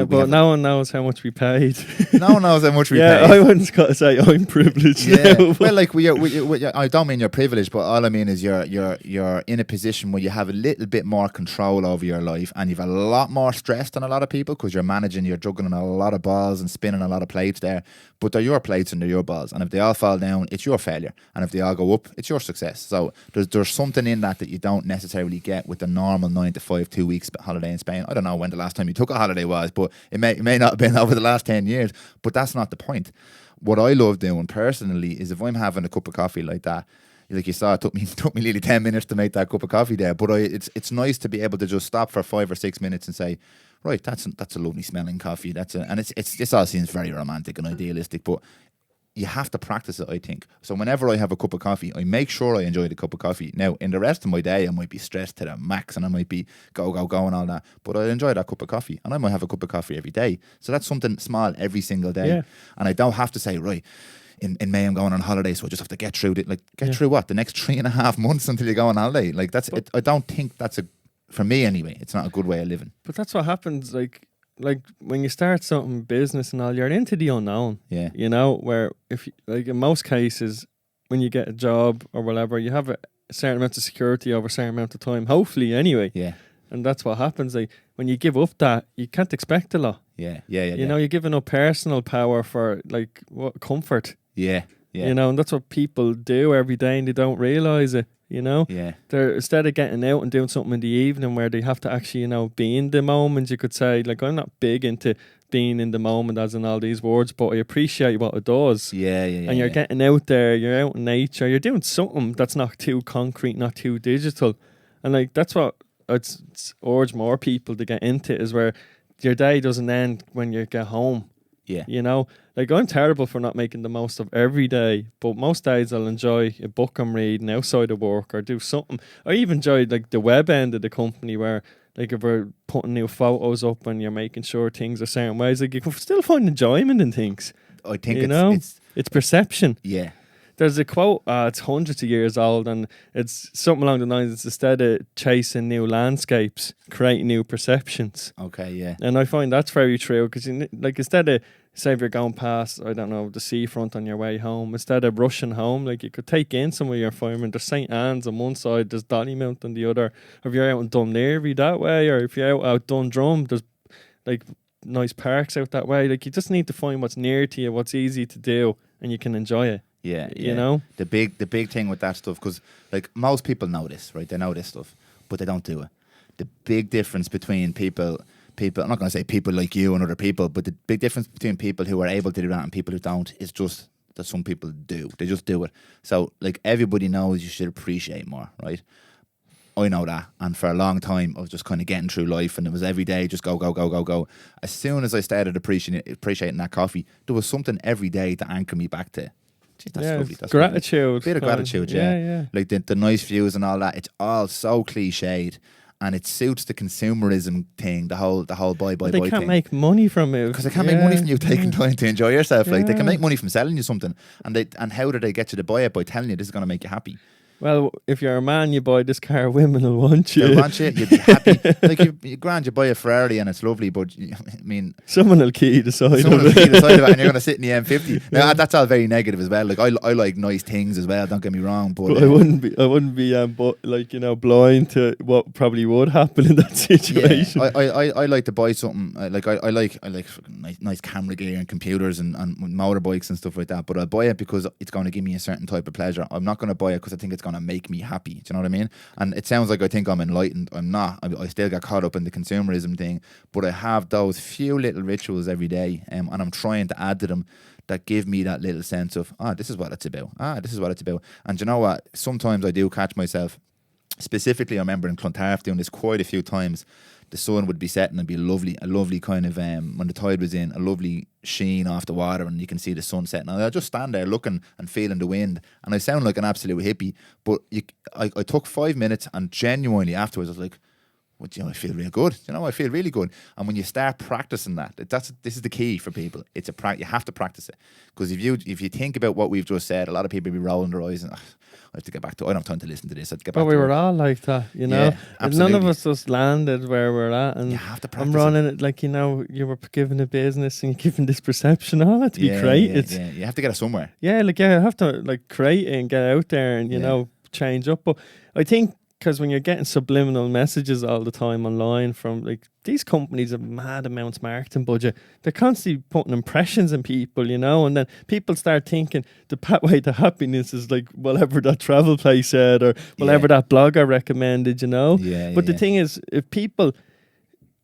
but no one knows how much we paid. No one knows how much we paid. Yeah, I wouldn't say I'm privileged. Now, well, like I don't mean you're privileged, but all I mean is you're in a position where you have a little bit more control over your life, and you've a lot more stress than a lot of people because you're juggling a lot of balls and spinning a lot of plates there. But they're your plates and they're your balls, and if they all fall down, it's your failure, and if they all go up, it's your success. So there's something in that you don't necessarily get with the normal 9 to 5 2 weeks holiday in Spain. I don't know when the last time you took a holiday was, but it may not have been over the last 10 years, but that's not the point. What I love doing personally is if I'm having a cup of coffee like that, like you saw, it took me nearly 10 minutes to make that cup of coffee there, but it's nice to be able to just stop for 5 or 6 minutes and say, right, that's a lovely smelling coffee. This all seems very romantic and idealistic, but you have to practice it, I think. So whenever I have a cup of coffee, I make sure I enjoy the cup of coffee. Now, in the rest of my day, I might be stressed to the max and I might be go and all that, but I enjoy that cup of coffee, and I might have a cup of coffee every day. So that's something small every single day. Yeah. And I don't have to say, right, in May I'm going on holiday, so I just have to get through it. Like, through what? The next 3.5 months until you go on holiday? Like, that's it. I don't think that's for me anyway, it's not a good way of living. But that's what happens, like when you start something business and all, you're into the unknown. Yeah. You know, where if like in most cases when you get a job or whatever, you have a certain amount of security over a certain amount of time, hopefully anyway. Yeah. And that's what happens. Like when you give up that, you can't expect a lot. Yeah. You know, you're giving up personal power for like comfort. Yeah. You know, and that's what people do every day and they don't realise it. You know, they're instead of getting out and doing something in the evening where they have to actually, you know, be in the moment. You could say, like, I'm not big into being in the moment as in all these words, but I appreciate what it does. And you're getting out there, you're out in nature, you're doing something that's not too concrete, not too digital, and like that's what I'd urge more people to get into, is where your day doesn't end when you get home. Yeah. You know, like I'm terrible for not making the most of every day, but most days I'll enjoy a book I'm reading outside of work or do something. I even enjoy like the web end of the company where like if we're putting new photos up and you're making sure things are certain ways, like you can still find enjoyment in things. I think it's perception. Yeah. There's a quote, it's hundreds of years old, and it's something along the lines, it's instead of chasing new landscapes, create new perceptions. Okay, yeah. And I find that's very true, because like instead of, say if you're going past, I don't know, the seafront on your way home, instead of rushing home, like you could take in some of your environment. There's St. Anne's on one side, there's Dollymount on the other. Or if you're out in Dunleary that way, or if you're out Dundrum, there's like nice parks out that way. Like you just need to find what's near to you, what's easy to do, and you can enjoy it. Yeah, you know, the big thing with that stuff, because like most people know this, right? They know this stuff, but they don't do it. The big difference between people, I'm not going to say people like you and other people, but the big difference between people who are able to do that and people who don't is just that some people do. They just do it. So like everybody knows you should appreciate more, right? I know that, and for a long time I was just kind of getting through life, and it was every day just go. As soon as I started appreciating that coffee, there was something every day to anchor me back to. Jeez, that's lovely. That's gratitude. Lovely. Bit of gratitude, yeah. Like the nice views and all that. It's all so cliched, and it suits the consumerism thing. The whole buy they thing. can't make money from it because they can't make money from you taking time to enjoy yourself. Like they can make money from selling you something, and how do they get you to buy it? By telling you this is going to make you happy. Well, if you're a man, you buy this car, women will want you. They'll want you. You'd be happy. Like you grand, you buy a Ferrari and it's lovely, but I mean, Someone will key the side someone of will it. key the side of it, and you're going to sit in the M50. Now, that's all very negative as well. Like I like nice things as well. Don't get me wrong, but But I wouldn't be but like, you know, blind to what probably would happen in that situation. yeah, I like to buy something. I like nice camera gear and computers and motorbikes and stuff like that. But I'll buy it because it's going to give me a certain type of pleasure. I'm not going to buy it because I think it's going to make me happy. Do you know what I mean? And it sounds like I think I'm enlightened. I'm not. I still get caught up in the consumerism thing. But I have those few little rituals every day, and I'm trying to add to them that give me that little sense of, this is what it's about. This is what it's about. And you know what? Sometimes I do catch myself. Specifically, I remember in Clontarf doing this quite a few times. The sun would be setting and be a lovely kind of, when the tide was in, a lovely sheen off the water and you can see the sun setting. And I just stand there looking and feeling the wind. And I sound like an absolute hippie, but I took 5 minutes and genuinely afterwards I was like, well, I feel real good. I feel really good. And when you start practicing this is the key for people. You have to practice it. Because if you think about what we've just said, a lot of people will be rolling their eyes and I have to get back to. I don't have time to listen to this. I have to get back. But to we were it. all like that, you know. Yeah, And none of absolutely. us just landed where we're at. And You have to practice. I'm running it like, you know, you were given a business and you're given this perception. All that to be created. Yeah. You have to get it somewhere. Yeah, like, yeah, I have to like create it and get out there and, you know, change up. But I think because when you're getting subliminal messages all the time online from like these companies have mad amounts marketing budget, they're constantly putting impressions in people, you know, and then people start thinking the pathway to happiness is like whatever that travel place said or whatever that blogger recommended, you know. But the thing is, if people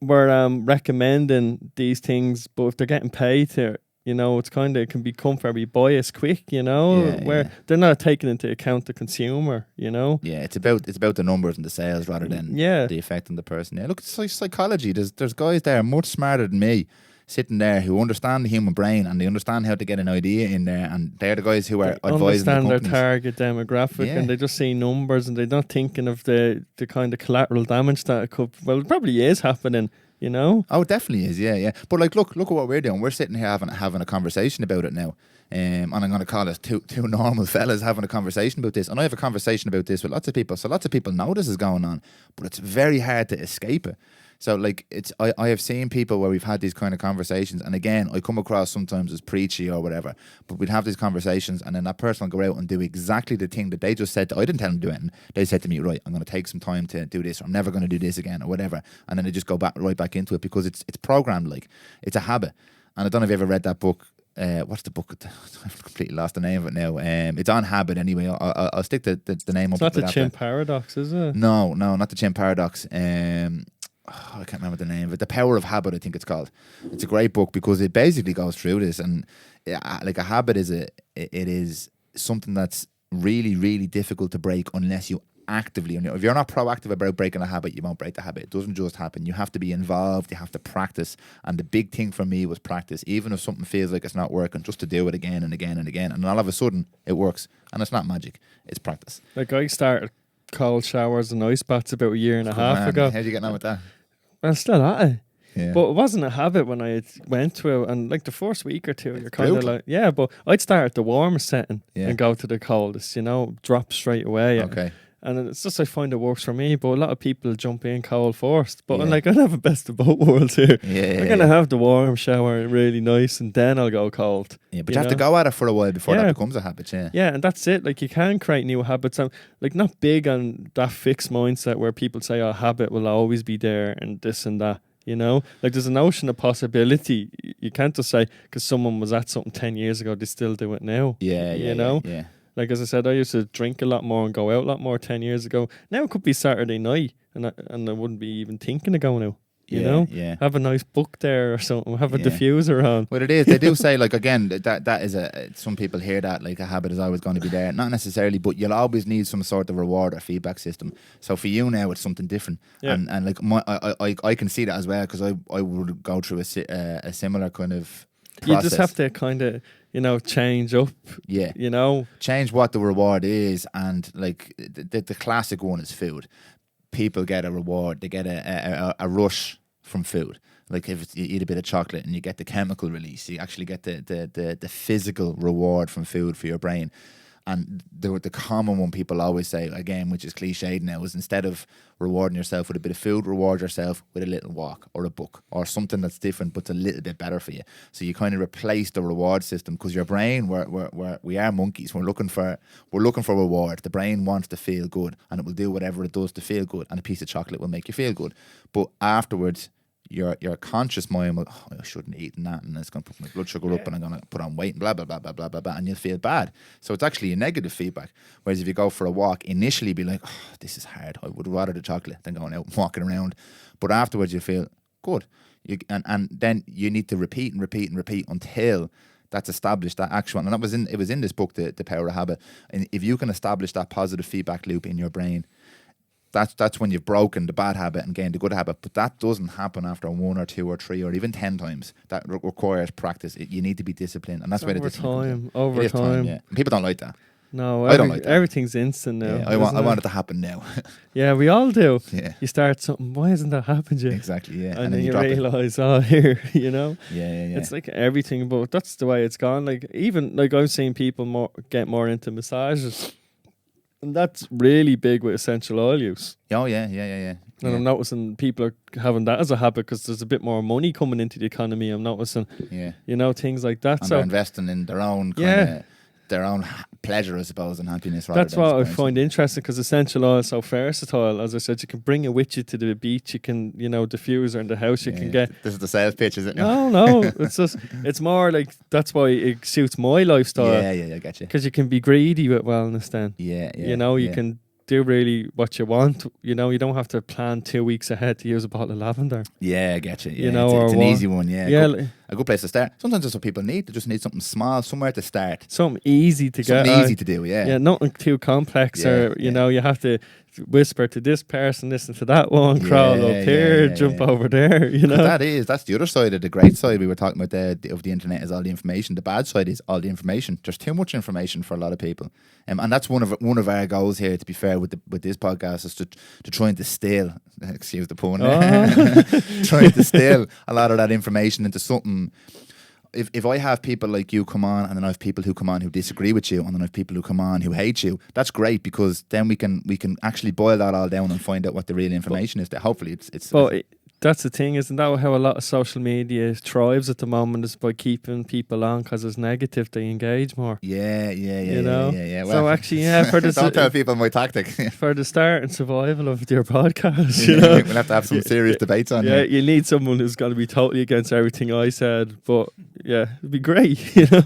were recommending these things, but if they're getting paid to, you know, it can become very biased quick, you know, where they're not taking into account the consumer, you know. Yeah, it's about the numbers and the sales rather than the effect on the person. Yeah, look, it's like psychology. There's guys there much smarter than me sitting there who understand the human brain and they understand how to get an idea in there, and they're the guys who are advising the understand companies. their target demographic and they just see numbers and they're not thinking of the kind of collateral damage that it probably is happening. You know? Oh, it definitely is, yeah. But like, look at what we're doing. We're sitting here having a conversation about it now. And I'm going to call us two normal fellas having a conversation about this. And I have a conversation about this with lots of people. So lots of people know this is going on, but it's very hard to escape it. So like I have seen people where we've had these kind of conversations, and again I come across sometimes as preachy or whatever, but we'd have these conversations and then that person will go out and do exactly the thing that they just said. I didn't tell them to do it. And they said to me, right, I'm going to take some time to do this, or I'm never going to do this again or whatever, and then they just go right back into it because it's programmed. Like, it's a habit. And I don't know if you ever read that book. What's the book? I've completely lost the name of it now. It's on habit anyway. I'll stick the name up. It's not the Chimp Paradox, is it? No, not the Chimp Paradox. I can't remember the name of it. The Power of Habit, I think it's called. It's a great book because it basically goes through this, and like a habit is something that's really, really difficult to break unless you actively. If you're not proactive about breaking a habit, you won't break the habit. It doesn't just happen. You have to be involved. You have to practice. And the big thing for me was practice. Even if something feels like it's not working, just to do it again and again and again, and all of a sudden it works. And it's not magic. It's practice. Like, I started cold showers and ice baths about a year and a half ago. How'd you get on with that? I'm still at it. Yeah. But it wasn't a habit when I went to it. And like the first week or two, you're kind of brutal. like, yeah, but I'd start at the warmest setting Yeah. and go to the coldest, you know, drop straight away. Okay. And it's just, I find it works for me. But a lot of people jump in cold first. But I'm Yeah. like, I'll have a best of both worlds here. Yeah, I'm going to have the warm shower really nice and then I'll go cold. Yeah, but you have to go at it for a while before that becomes a habit, yeah. Yeah, and that's it. Like, you can create new habits. I'm like not big on that fixed mindset where people say, "Oh, habit will always be there," and this and that. You know, like there's a notion of possibility. You can't just say because someone was at something 10 years ago, they still do it now. Yeah, you know. Yeah. Like, as I said, I used to drink a lot more and go out a lot more 10 years ago. Now it could be Saturday night, and I wouldn't be even thinking of going out. You know, have a nice book there or something. Have a diffuser on. Well, it is. They do say, like, again, that is some people hear that like a habit is always going to be there. Not necessarily, but you'll always need some sort of reward or feedback system. So for you now, it's something different. Yeah. And like I can see that as well because I would go through a similar kind of process. You just have to kind of, you know, change up. Yeah. You know, change what the reward is, and like the classic one is food. People get a reward. They get a rush from food. Like if you eat a bit of chocolate and you get the chemical release, you actually get the physical reward from food for your brain. And the common one people always say, again, which is cliched now, is instead of rewarding yourself with a bit of food, reward yourself with a little walk or a book or something that's different but's a little bit better for you. So you kind of replace the reward system, because your brain, we are monkeys. We're looking for reward. The brain wants to feel good, and it will do whatever it does to feel good. And a piece of chocolate will make you feel good. But afterwards, your conscious mind will, I shouldn't have eaten that, and it's going to put my blood sugar up, and I'm going to put on weight, and blah, blah, blah, blah, blah, blah, blah, and you'll feel bad. So it's actually a negative feedback. Whereas if you go for a walk, initially be like, this is hard. I would rather the chocolate than going out and walking around. But afterwards, you feel good. And then you need to repeat and repeat and repeat until that's established, that actual. And it was in this book, The Power of Habit. And if you can establish that positive feedback loop in your brain, that's when you've broken the bad habit and gained the good habit. But that doesn't happen after 1 or 2 or 3 or even 10 times. That requires practice. You need to be disciplined, and that's where the discipline over time. Yeah. And people don't like that. No, I don't like that. Everything's instant now. Yeah, I want it to happen now. Yeah, we all do. Yeah. You start something, why hasn't that happened yet? Exactly, yeah. And then you drop it. realise, here, you know? Yeah. It's like everything, but that's the way it's gone. Like, even, like, I've seen people get more into massages. And that's really big with essential oil use. Oh, yeah. And I'm noticing people are having that as a habit because there's a bit more money coming into the economy. I'm noticing, things like that. And so they're investing in their own their own pleasure, I suppose, and happiness. That's what I find interesting, because essential oil is so versatile. As I said, you can bring it with you to the beach. You can, diffuser in the house. You can get. This is the sales pitch, is it? No. It's more like, that's why it suits my lifestyle. Yeah, I get you. Because you can be greedy with wellness then. Yeah. You can do really what you want. You don't have to plan 2 weeks ahead to use a bottle of lavender. Yeah, I get you. Yeah, it's an easy one. Yeah. Yeah. A good place to start. Sometimes that's what people need. They just need something small, somewhere to start. Something easy to get. Something easy to do, yeah. Yeah, nothing too complex, or, you have to whisper to this person, listen to that one, crawl up here, jump over there, That's the other side of the great side we were talking about of the internet, is all the information. The bad side is all the information. There's too much information for a lot of people. And that's one of our goals here, to be fair, with this podcast, is to try and distill, excuse the pun, try and distill a lot of that information into something. If I have people like you come on, and then I have people who come on who disagree with you, and then I have people who come on who hate you, that's great, because then we can actually boil that all down and find out what the real information is. That hopefully it's. That's the thing, isn't that how a lot of social media thrives at the moment, is by keeping people on, because it's negative, they engage more. Yeah. Well, so actually, for the don't tell people my tactic. For the start and survival of your podcast, we'll have to have some serious debates on it. Yeah, you need someone who's going to be totally against everything I said, but it'd be great.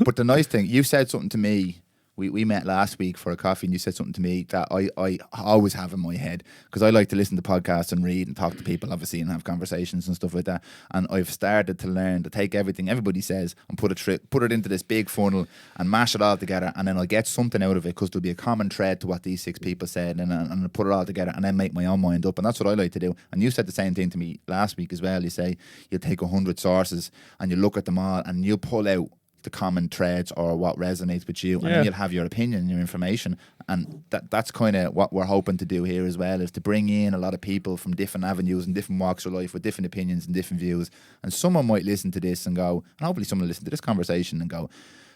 But the nice thing, you said something to me. We met last week for a coffee, and you said something to me that I always have in my head, because I like to listen to podcasts and read and talk to people, obviously, and have conversations and stuff like that. And I've started to learn to take everything everybody says and put it into this big funnel and mash it all together, and then I'll get something out of it, because there'll be a common thread to what these 6 people said, and I'll put it all together and then make my own mind up. And that's what I like to do. And you said the same thing to me last week as well. You say you'll take 100 sources and you look at them all, and you'll pull out the common threads or what resonates with you, and then you'll have your opinion and your information. And that's kind of what we're hoping to do here as well, is to bring in a lot of people from different avenues and different walks of life with different opinions and different views. And someone might listen to this and go, and hopefully someone will listen to this conversation and go,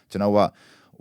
do you know what?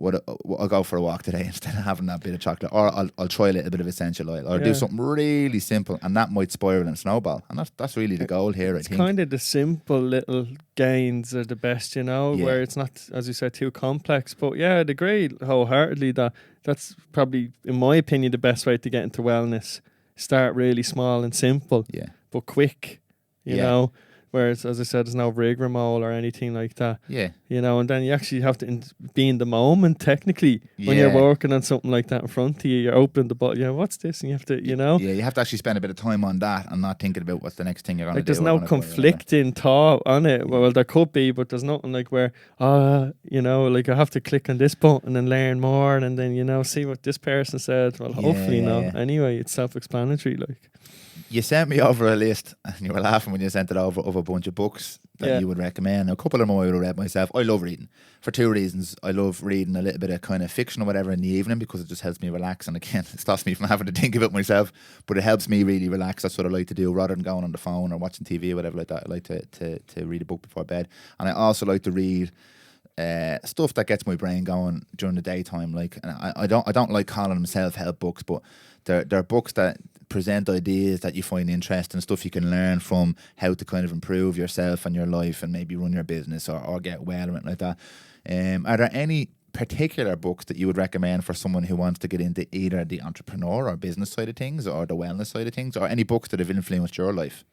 I'll go for a walk today instead of having that bit of chocolate, or I'll try a little bit of essential oil, or do something really simple, and that might spiral and snowball. And that's really the goal here. I think kind of the simple little gains are the best, where it's not, as you said, too complex. But I'd agree wholeheartedly that that's probably, in my opinion, the best way to get into wellness. Start really small and simple, but quick. You know. Whereas, as I said, there's no rigmarole or anything like that. Yeah. And then you actually have to be in the moment, technically, when you're working on something like that in front of you. You're opening the bottle, what's this? And you have to, Yeah, you have to actually spend a bit of time on that and not thinking about what's the next thing you're going to do. There's no conflicting thought on it. Well, there could be, but there's nothing like where, I have to click on this button and learn more, and then, see what this person said. Well, hopefully not. Anyway, it's self-explanatory, like. You sent me over a list, and you were laughing when you sent it over, of a bunch of books that you would recommend. A couple of them I would have read myself. I love reading for 2 reasons. I love reading a little bit of kind of fiction or whatever in the evening, because it just helps me relax, and again, it stops me from having to think of it myself, but it helps me really relax. That's what I like to do, rather than going on the phone or watching TV or whatever like that. I like to read a book before bed. And I also like to read stuff that gets my brain going during the daytime. Like, and I don't like calling them self-help books, but they're books that present ideas that you find interesting, stuff you can learn from, how to kind of improve yourself and your life and maybe run your business or get well or anything like that. Are there any particular books that you would recommend for someone who wants to get into either the entrepreneur or business side of things or the wellness side of things, or any books that have influenced your life?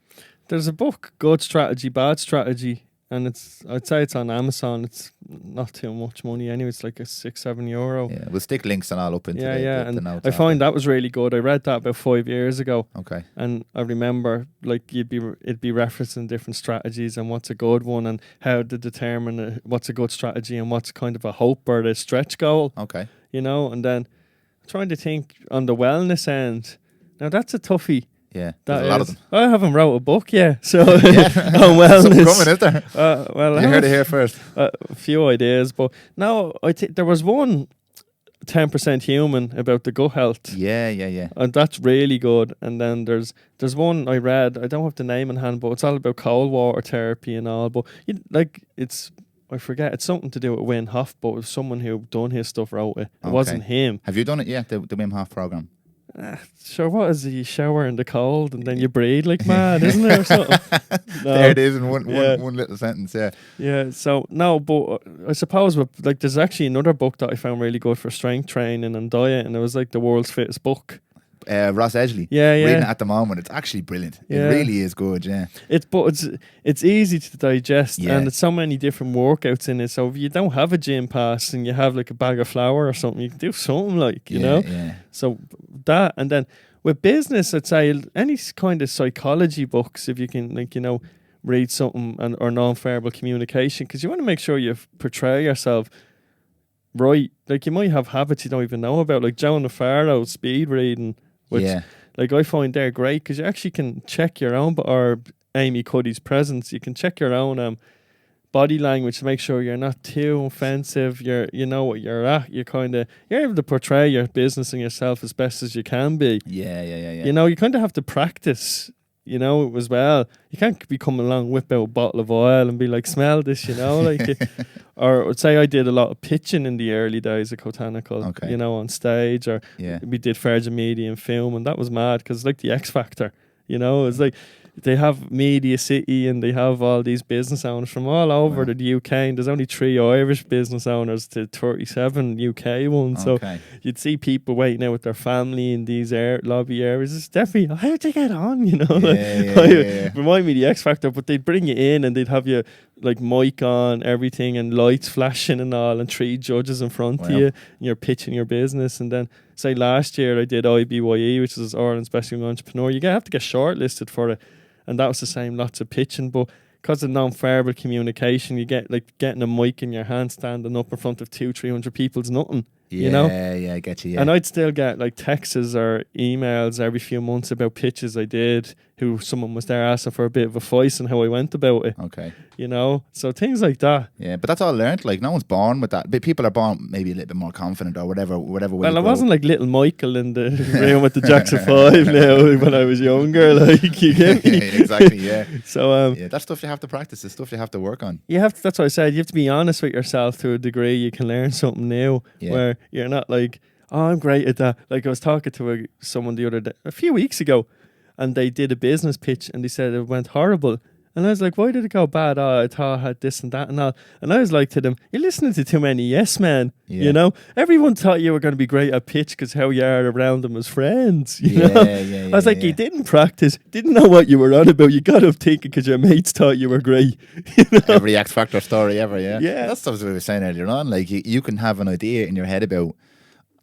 There's a book, Good Strategy, Bad Strategy, and I'd say it's on Amazon. It's not too much money anyway. It's like a €6-7. Yeah, we'll stick links and all up into the and notes. I find that was really good. I read that about 5 years ago. Okay. And I remember like it'd be referencing different strategies and what's a good one and how to determine what's a good strategy and what's kind of a hope or a stretch goal. Okay. You know, and then trying to think on the wellness end. Now that's a toughie. Yeah, there's a lot of them. I haven't wrote a book yet, so Yeah. on wellness. Something coming, is there? Well, You heard it here first. A few ideas, but no, I think there was one 10% human about the gut health. Yeah. And that's really good. And then there's one I read, I don't have the name in hand, but it's all about cold water therapy and all. But I forget, it's something to do with Wim Hof, but it was someone who done his stuff wrote it. It wasn't him. Have you done it yet, the Wim Hof program? Sure, what is it? You shower in the cold and then you breathe like mad, isn't it, or something? No. There it is in one little sentence, yeah. Yeah, so no, but I suppose like there's actually another book that I found really good for strength training and diet, and it was like the world's fittest book. Ross Edgley. Yeah. Reading it at the moment, it's actually brilliant. Yeah. It really is good, yeah. It's easy to digest, Yeah. and it's so many different workouts in it. So if you don't have a gym pass and you have like a bag of flour or something, you can do something like, you know. Yeah. So that, and then with business, I'd say any kind of psychology books, if you can, like, you know, read something or non-verbal communication, because you want to make sure you portray yourself right. Like you might have habits you don't even know about, like Joe and the Pharaoh, speed reading. Which, like, I find they're great because you actually can check your own, or Amy Cuddy's presence. You can check your own body language to make sure you're not too offensive. You know what you're at. You're able to portray your business and yourself as best as you can be. Yeah. You know, you kind of have to practice. You know, as well. You can't be coming along, whip out a bottle of oil and be like, smell this, you know, like. Or say I did a lot of pitching in the early days of Kotanical, you know, on stage, or we did Virgin Media and film, and that was mad because it's like the X Factor, you know. It's like they have Media City and they have all these business owners from all over the UK, and there's only 3 Irish business owners to 37 UK ones. So you'd see people waiting out with their family in these lobby areas. It's definitely, how'd you get on, you know? Remind me of the X Factor, but they'd bring you in and they'd have you like mic on, everything, and lights flashing and all, and 3 judges in front of you, and you're pitching your business. And then say last year I did IBYE, which is Ireland's Best Young Entrepreneur. You have to get shortlisted for it. And that was the same, lots of pitching, but because of non-verbal communication, you get like getting a mic in your hand, standing up in front of 200-300 people is nothing. You know? Yeah, I get you. Yeah. And I'd still get like texts or emails every few months about pitches I did, who someone was there asking for a bit of advice on how I went about it. Okay. You know? So things like that. Yeah, but that's all learned. Like, no one's born with that. But people are born maybe a little bit more confident or whatever way. Well, I wasn't like little Michael in the room with the Jackson 5 now when I was younger. Like, you get me? Exactly, yeah. So, that's stuff you have to practice. It's stuff you have to work on. That's what I said. You have to be honest with yourself to a degree. You can learn something new where you're not like, oh, I'm great at that. Like, I was talking to someone the other day, a few weeks ago, and they did a business pitch and they said it went horrible. And I was like, why did it go bad? Oh, I thought I had this and that and all. And I was like to them, you're listening to too many yes men. You know, everyone thought you were going to be great at pitch because how you are around them as friends. You know? I was like, you didn't practice, didn't know what you were on about. You got up thinking because your mates thought you were great. You know? Every X Factor story ever, Yeah. That's stuff we were saying earlier on. Like, you can have an idea in your head about,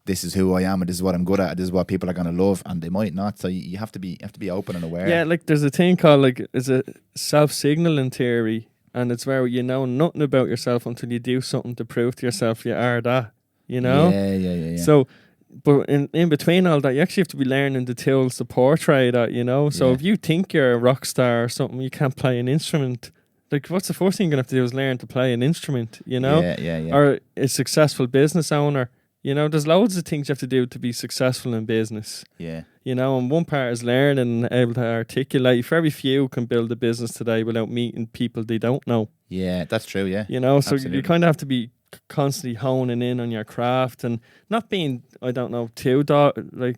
this is who I am, and this is what I'm good at, this is what people are going to love, and they might not. So you have to be open and aware. Yeah, like there's a thing called it's a self-signaling theory, and it's where you know nothing about yourself until you do something to prove to yourself you are that. You know. Yeah. So, but in between all that, you actually have to be learning the tools to portray that. You know. So if you think you're a rock star or something, you can't play an instrument. Like, what's the first thing you're gonna have to do is learn to play an instrument. You know. Yeah. Or a successful business owner. You know, there's loads of things you have to do to be successful in business. Yeah. You know, and one part is learning and able to articulate. Very few can build a business today without meeting people they don't know. Yeah, that's true, yeah. You know, so Absolutely. you kind of have to be constantly honing in on your craft and not being, I don't know, too like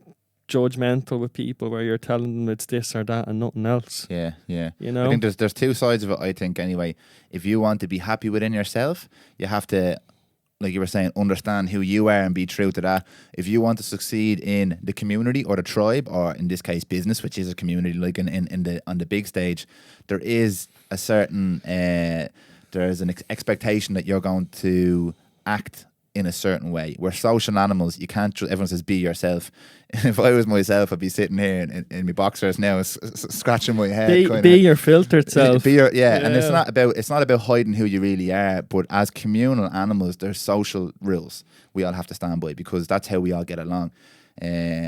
judgmental with people where you're telling them it's this or that and nothing else. Yeah, yeah. You know? I think there's two sides of it, I think, anyway. If you want to be happy within yourself, you have to, like you were saying, understand who you are and be true to that. If you want to succeed in the community or the tribe, or in this case business, which is a community, like on the big stage, there is a certain there's an expectation that you're going to act in a certain way. We're social animals. You can't just, everyone says be yourself. If I was myself, I'd be sitting here in my boxers now, scratching my head. Be your filtered self. Yeah, and it's not about hiding who you really are, but as communal animals, there's social rules we all have to stand by, because that's how we all get along.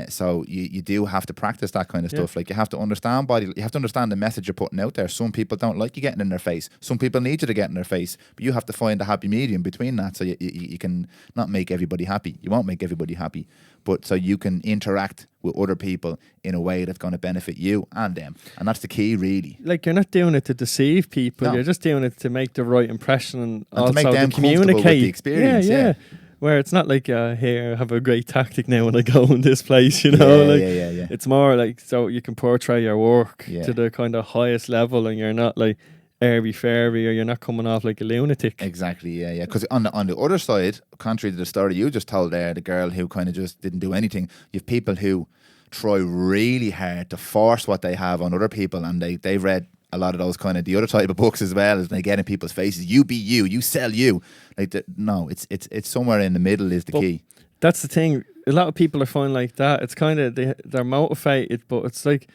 So you do have to practice that kind of stuff. Like you have to understand you have to understand the message you're putting out there. Some people don't like you getting in their face. Some people need you to get in their face, but you have to find a happy medium between that. So you can not make everybody happy. You won't make everybody happy, but so you can interact with other people in a way that's going to benefit you and them. And that's the key, really. Like, you're not doing it to deceive people. No. You're just doing it to make the right impression and also to make them to communicate comfortable with the experience. Yeah. Where it's not like, here, I have a great tactic now when I go in this place, you know? Yeah. It's more like, so you can portray your work to the kind of highest level, and you're not like airy-fairy, or you're not coming off like a lunatic. Exactly, yeah. Because on the other side, contrary to the story you just told there, the girl who kind of just didn't do anything, you have people who try really hard to force what they have on other people, and they've read a lot of those kind of the other type of books as well, as they get in people's faces. You be you sell you. Like no, it's somewhere in the middle is the key. That's the thing. A lot of people are finding like that. It's kind of they're motivated, but it's like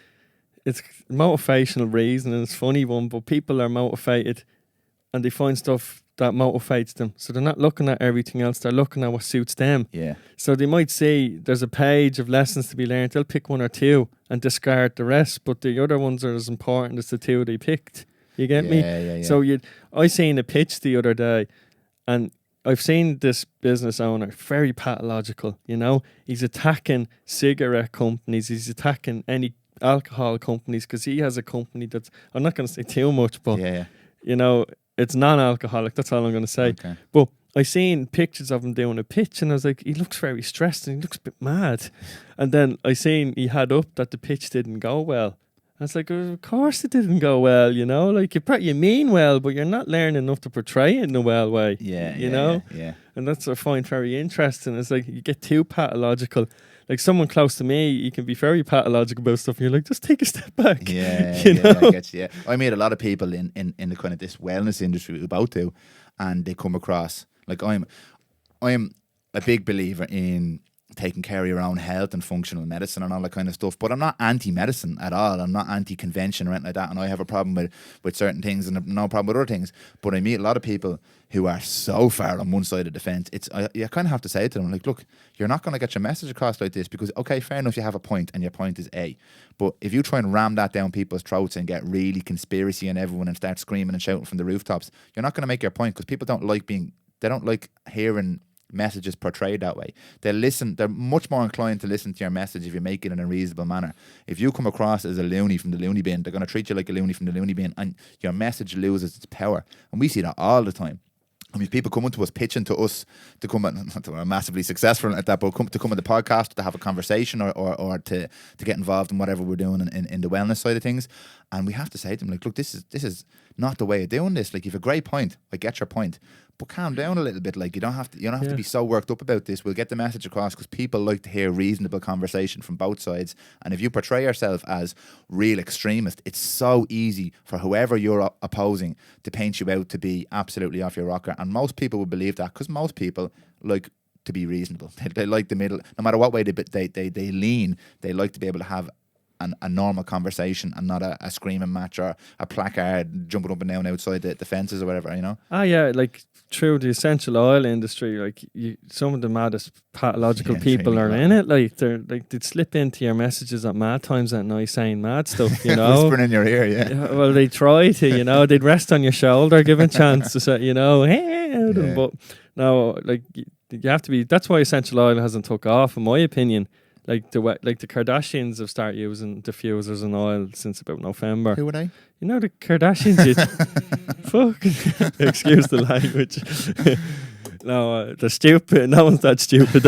it's motivational reason, and it's a funny one. But people are motivated, and they find stuff that motivates them. So they're not looking at everything else. They're looking at what suits them. Yeah. So they might see there's a page of lessons to be learned. They'll pick one or two and discard the rest, but the other ones are as important as the two they picked. You get me? Yeah. So I seen a pitch the other day, and I've seen this business owner, very pathological, you know. He's attacking cigarette companies. He's attacking any alcohol companies, because he has a company that's, I'm not going to say too much, but, you know, it's non-alcoholic. That's all I'm going to say. Okay. But I seen pictures of him doing a pitch, and I was like, he looks very stressed and he looks a bit mad. And then I seen he had up that the pitch didn't go well. I was like, of course it didn't go well, you know. Like, you mean well, but you're not learning enough to portray it in a well way. You know? Yeah. And that's what I find very interesting. It's like you get too pathological. Like, someone close to me, you can be very pathological about stuff, and you're like, just take a step back. Yeah, you know? I get you. Yeah. I meet a lot of people in the kind of this wellness industry we're about to, and they come across, like, I'm a big believer in taking care of your own health and functional medicine and all that kind of stuff, but I'm not anti-medicine at all. I'm not anti-convention or anything like that, and I have a problem with certain things and no problem with other things. But I meet a lot of people who are so far on one side of the fence. You kind of have to say to them, like, look, you're not going to get your message across like this, because, okay, fair enough, you have a point and your point is A, but if you try and ram that down people's throats and get really conspiracy on everyone and start screaming and shouting from the rooftops, you're not going to make your point, because people don't like hearing messages portrayed that way. They're much more inclined to listen to your message if you make it in a reasonable manner. If you come across as a loony from the loony bin, they're going to treat you like a loony from the loony bin, and your message loses its power. And we see that all the time. I mean, people coming to us, pitching to us to come, not that we're massively successful at that, but come on the podcast to have a conversation or to get involved in whatever we're doing in the wellness side of things. And we have to say to them, like, look, this is not the way of doing this. Like, you have a great point. I get your point, but calm down a little bit. Like, you don't have to be so worked up about this. We'll get the message across, because people like to hear reasonable conversation from both sides. And if you portray yourself as real extremist, it's so easy for whoever you're opposing to paint you out to be absolutely off your rocker. And most people would believe that, because most people like to be reasonable. They like the middle. No matter what way they lean, they like to be able to have a normal conversation and not a screaming match or a placard jumping up and down outside the fences or whatever, you know? Ah, yeah, like through the essential oil industry, like some of the maddest pathological people really are bad. in it. Like they'd slip into your messages at mad times at night saying mad stuff, you know. Whispering in your ear, yeah. Yeah, well, they try to, you know, they'd rest on your shoulder, give a chance to say, you know, hey, but no, like you have to be. That's why essential oil hasn't took off, in my opinion. Like the Kardashians have started using diffusers and oil since about November. Who were they? You know the Kardashians. Fuck. Excuse the language. No, they're stupid. No one's that stupid.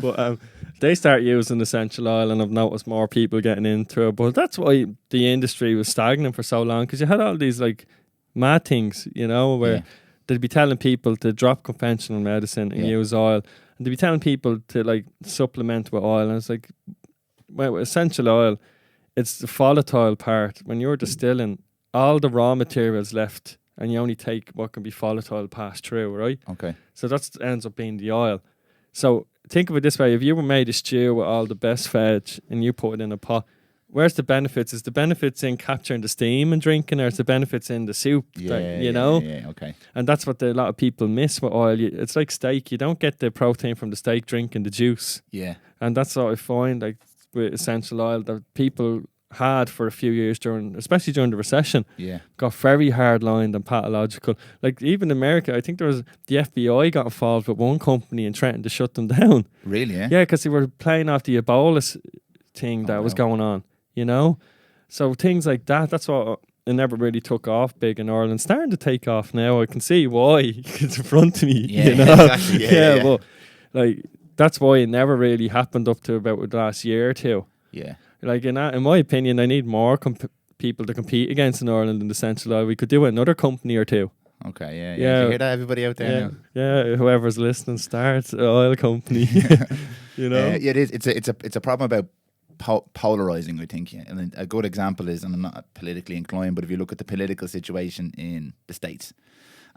But they start using essential oil, and I've noticed more people getting into it. But that's why the industry was stagnant for so long, because you had all these like mad things, you know, where they'd be telling people to drop conventional medicine and use oil. And they'd be telling people to like supplement with oil. And it's like, well, with essential oil, it's the volatile part. When you're distilling, all the raw materials left, and you only take what can be volatile pass through, right? Okay. So that ends up being the oil. So think of it this way: if you were made a stew with all the best veg and you put it in a pot, where's the benefits? Is the benefits in capturing the steam and drinking, or is the benefits in the soup? You know? Yeah, okay. And that's what a lot of people miss with oil. It's like steak. You don't get the protein from the steak drinking the juice. Yeah. And that's what I find, like, with essential oil, that people had for a few years especially during the recession, got very hard lined and pathological. Like even in America, I think there was the FBI got involved with one company and threatened to shut them down. Really? Yeah, because they were playing off the Ebola thing that was going on, you know. So things like that. That's what it never really took off big in Ireland. Starting to take off now. I can see why. It's in front of me. Yeah, you know? exactly. Yeah. But like that's why it never really happened up to about the last year or two. Yeah. Like in my opinion, I need more people to compete against in Ireland in the central oil. We could do another company or two. Okay, yeah. Did you hear that, everybody out there? Now? Yeah. Whoever's listening, start an oil company. You know. Yeah, it is. It's a problem about polarizing, I think. Yeah. And a good example is, and I'm not politically inclined, but if you look at the political situation in the States,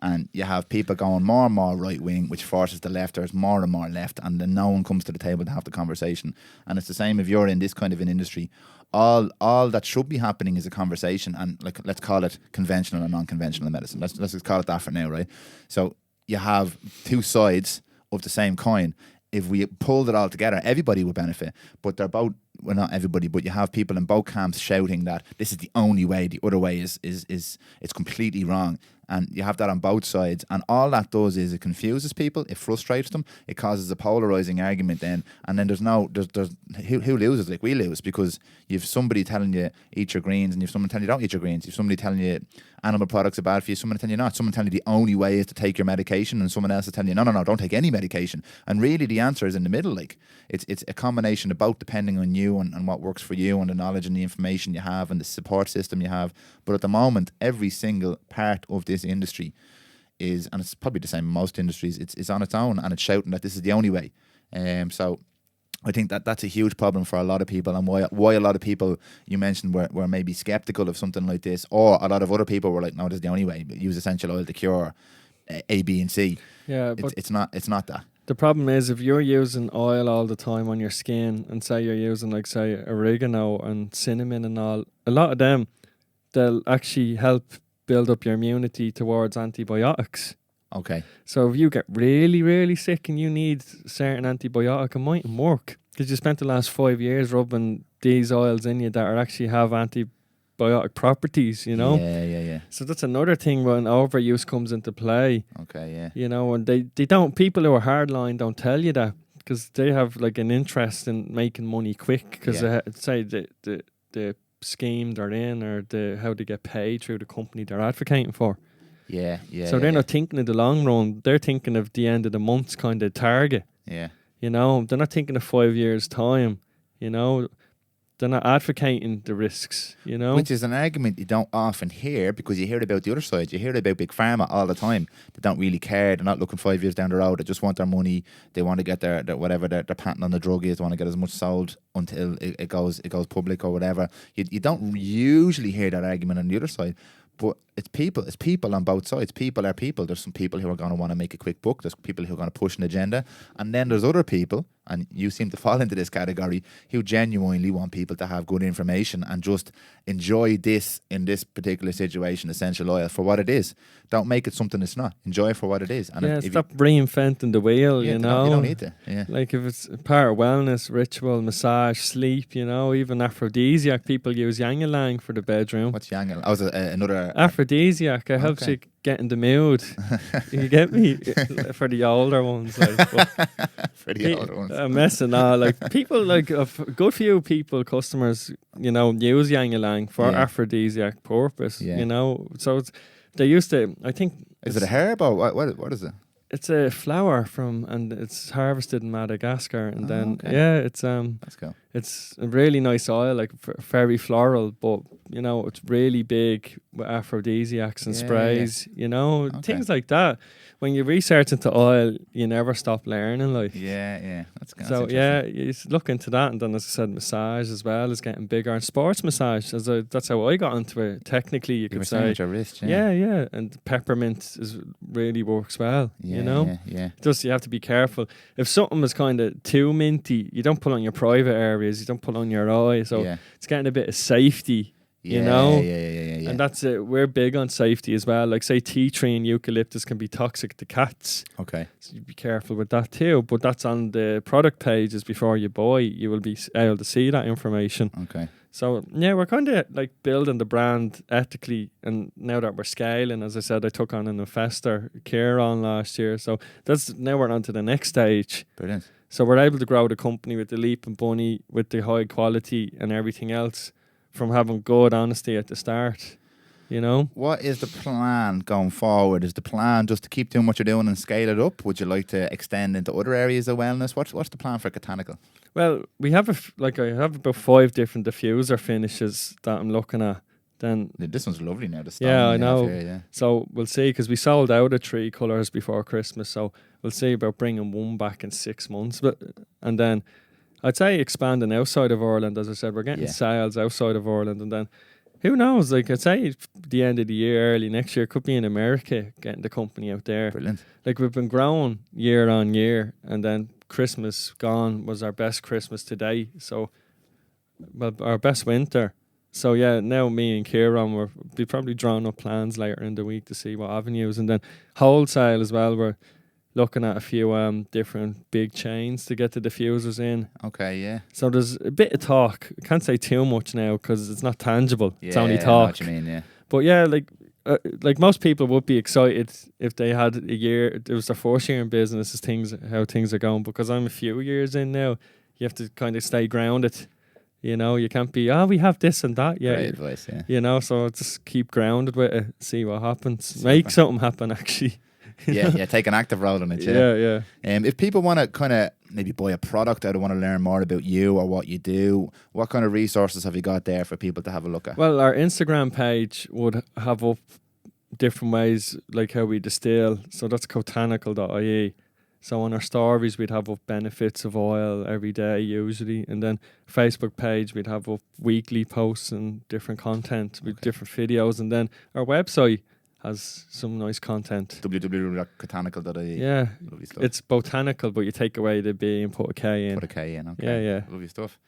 and you have people going more and more right wing, which forces the lefters more and more left, and then no one comes to the table to have the conversation. And it's the same if you're in this kind of an industry. All that should be happening is a conversation, and like let's call it conventional and non-conventional medicine. Let's just call it that for now, right? So you have two sides of the same coin. If we pulled it all together, everybody would benefit. But they're both, well, not everybody, but you have people in both camps shouting that this is the only way, the other way is it's completely wrong. And you have that on both sides. And all that does is it confuses people, it frustrates them, it causes a polarizing argument then. And then there's who loses? Like, we lose, because you've somebody telling you eat your greens, and you've someone telling you don't eat your greens. You've somebody telling you animal products are bad for you, someone telling you not. Someone telling you the only way is to take your medication, and someone else is telling you no, don't take any medication. And really the answer is in the middle. Like, it's a combination of both, depending on you and what works for you, and the knowledge and the information you have and the support system you have. But at the moment, every single part of this industry is, and it's probably the same in most industries, it's on its own, and it's shouting that this is the only way. So I think that's a huge problem for a lot of people, and why a lot of people you mentioned were maybe skeptical of something like this, or a lot of other people were like, no, this is the only way. Use essential oil to cure A, B, and C. Yeah, but it's not that. The problem is, if you're using oil all the time on your skin, and say you're using, like, say, oregano and cinnamon and all, a lot of them, they'll actually help build up your immunity towards antibiotics. Okay. So if you get really, really sick and you need certain antibiotic, it mightn't work, because you spent the last 5 years rubbing these oils in you that are actually have antibiotic properties, you know? Yeah. So that's another thing when overuse comes into play. Okay, yeah. You know, and they don't, people who are hardline don't tell you that, because they have like an interest in making money quick, because say the scheme they're in, or how they get paid through the company they're advocating for. Yeah. So they're not thinking of the long run. They're thinking of the end of the month's kind of target. Yeah. You know, they're not thinking of 5 years' time. You know, they're not advocating the risks, you know. Which is an argument you don't often hear, because you hear about the other side. You hear about Big Pharma all the time. They don't really care. They're not looking 5 years down the road. They just want their money. They want to get their whatever their patent on the drug is. They want to get as much sold until it goes public or whatever. You don't usually hear that argument on the other side. But it's people on both sides. People are people. There's some people who are going to want to make a quick buck. There's people who are going to push an agenda, and then there's other people, and you seem to fall into this category, who genuinely want people to have good information and just enjoy this, in this particular situation, essential oil for what it is. Don't make it something it's not. Enjoy it for what it is. And stop reinventing the wheel. you you know, don't need to. Yeah. Like if it's part of wellness, ritual, massage, sleep, you know, even aphrodisiac. People use yang-ylang for the bedroom. What's yang? Oh, another aphrodisiac. It helps you get in the mood. You get me? For the older ones, like. For the older ones. I'm messing now. Like people, like a good few people, customers, you know, use yang-ylang for aphrodisiac purpose. Yeah. You know, so they used to. I think. Is it a herb or what is it? It's a flower and it's harvested in Madagascar, and then it's Let's go. It's a really nice oil, like very floral, but you know it's really big with aphrodisiacs and sprays. You know, things like that. When you research into oil, you never stop learning. Like that's good. So you look into that, and then as I said, massage as well is getting bigger, and sports massage. That's how I got into it. Technically, you could say. With your wrist, and peppermint really works well. You know, just you have to be careful. If something is kind of too minty, you don't put on your private areas. You don't put on your eye. So it's getting a bit of safety. You know? Yeah. And that's it. We're big on safety as well. Like, say, tea tree and eucalyptus can be toxic to cats. Okay. So you be careful with that too. But that's on the product pages before you buy. You will be able to see that information. Okay. So, we're kind of like building the brand ethically. And now that we're scaling, as I said, I took on an investor, Kieran, last year. So now we're on to the next stage. Brilliant. So we're able to grow the company with the leap and bunny, with the high quality and everything else, from having good honesty at the start, you know. What is the plan going forward? Is the plan just to keep doing what you're doing and scale it up? Would you like to extend into other areas of wellness? What's the plan for Kotanical? Well, we have I have about 5 different diffuser finishes that I'm looking at. Then this one's lovely now. The stone I know. Here, So we'll see, because we sold out of 3 colours before Christmas. So we'll see about bringing one back in 6 months. And then I'd say expanding outside of Ireland. As I said, we're getting sales outside of Ireland, and then who knows? Like, I'd say the end of the year, early next year, could be in America, getting the company out there. Brilliant. Like, we've been growing year on year, and then Christmas gone was our best Christmas today. So, well, our best winter. So now me and Kieran will be probably drawing up plans later in the week to see what avenues, and then wholesale as well. We're looking at a few different big chains to get the diffusers in. Okay, yeah. So there's a bit of talk. I can't say too much now because it's not tangible. Yeah, it's only talk. I know what you mean, yeah. But like most people would be excited if they had a year. It was their first year in business, how things are going. Because I'm a few years in now, you have to kind of stay grounded. You know, you can't be, we have this and that. Yeah, great advice, yeah. You know, so just keep grounded with it, see what happens. Make something happen, actually. Take an active role in it. Yeah. If people want to kind of maybe buy a product or want to learn more about you or what you do, what kind of resources have you got there for people to have a look at? Well, our Instagram page would have up different ways, like how we distill. So that's Kotanical.ie. So on our stories, we'd have up benefits of oil every day usually. And then Facebook page, we'd have up weekly posts and different content with different videos. And then our website has some nice content. www.kotanical.ie. Yeah. Lovely stuff. It's botanical, but you take away the B and put a K in. Put a K in, okay. Yeah. Lovely stuff.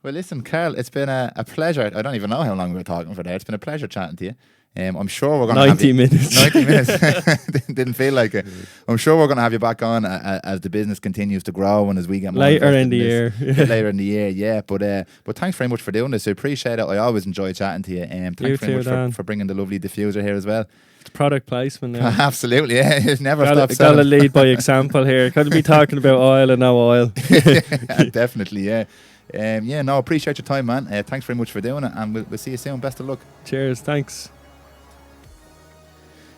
Well, listen, Karl, it's been a pleasure. I don't even know how long we were talking for there. It's been a pleasure chatting to you. I'm sure we're going to have 90 minutes. 90 minutes. Didn't feel like it. I'm sure we're going to have you back on as the business continues to grow and as we get more later in the year. Later in the year, yeah. But thanks very much for doing this. I appreciate it. I always enjoy chatting to you. Thanks very much for bringing the lovely diffuser here as well. It's product placement now. Absolutely, yeah. It's never stopped. Got to lead by example here. Couldn't be talking about oil and no oil. Definitely, yeah. Appreciate your time, man. Thanks very much for doing it, and we'll see you soon. Best of luck. Cheers, thanks.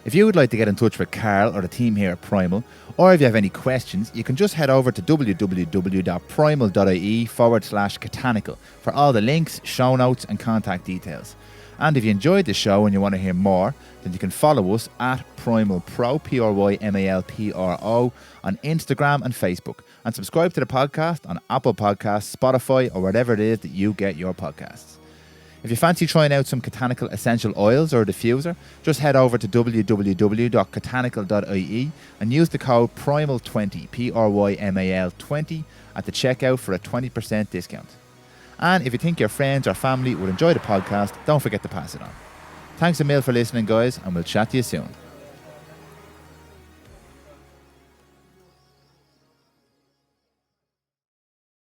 If you would like to get in touch with Karl or the team here at Prymal, or if you have any questions, you can just head over to www.prymal.ie/Kotanical for all the links, show notes and contact details. And if you enjoyed the show and you want to hear more, then you can follow us at Prymal Pro, PRYMALPRO, on Instagram and Facebook. And subscribe to the podcast on Apple Podcasts, Spotify, or wherever it is that you get your podcasts. If you fancy trying out some Kotanical essential oils or a diffuser, just head over to www.kotanical.ie and use the code PRYMAL20, PRYMAL20, at the checkout for a 20% discount. And if you think your friends or family would enjoy the podcast, don't forget to pass it on. Thanks a mil for listening, guys, and we'll chat to you soon.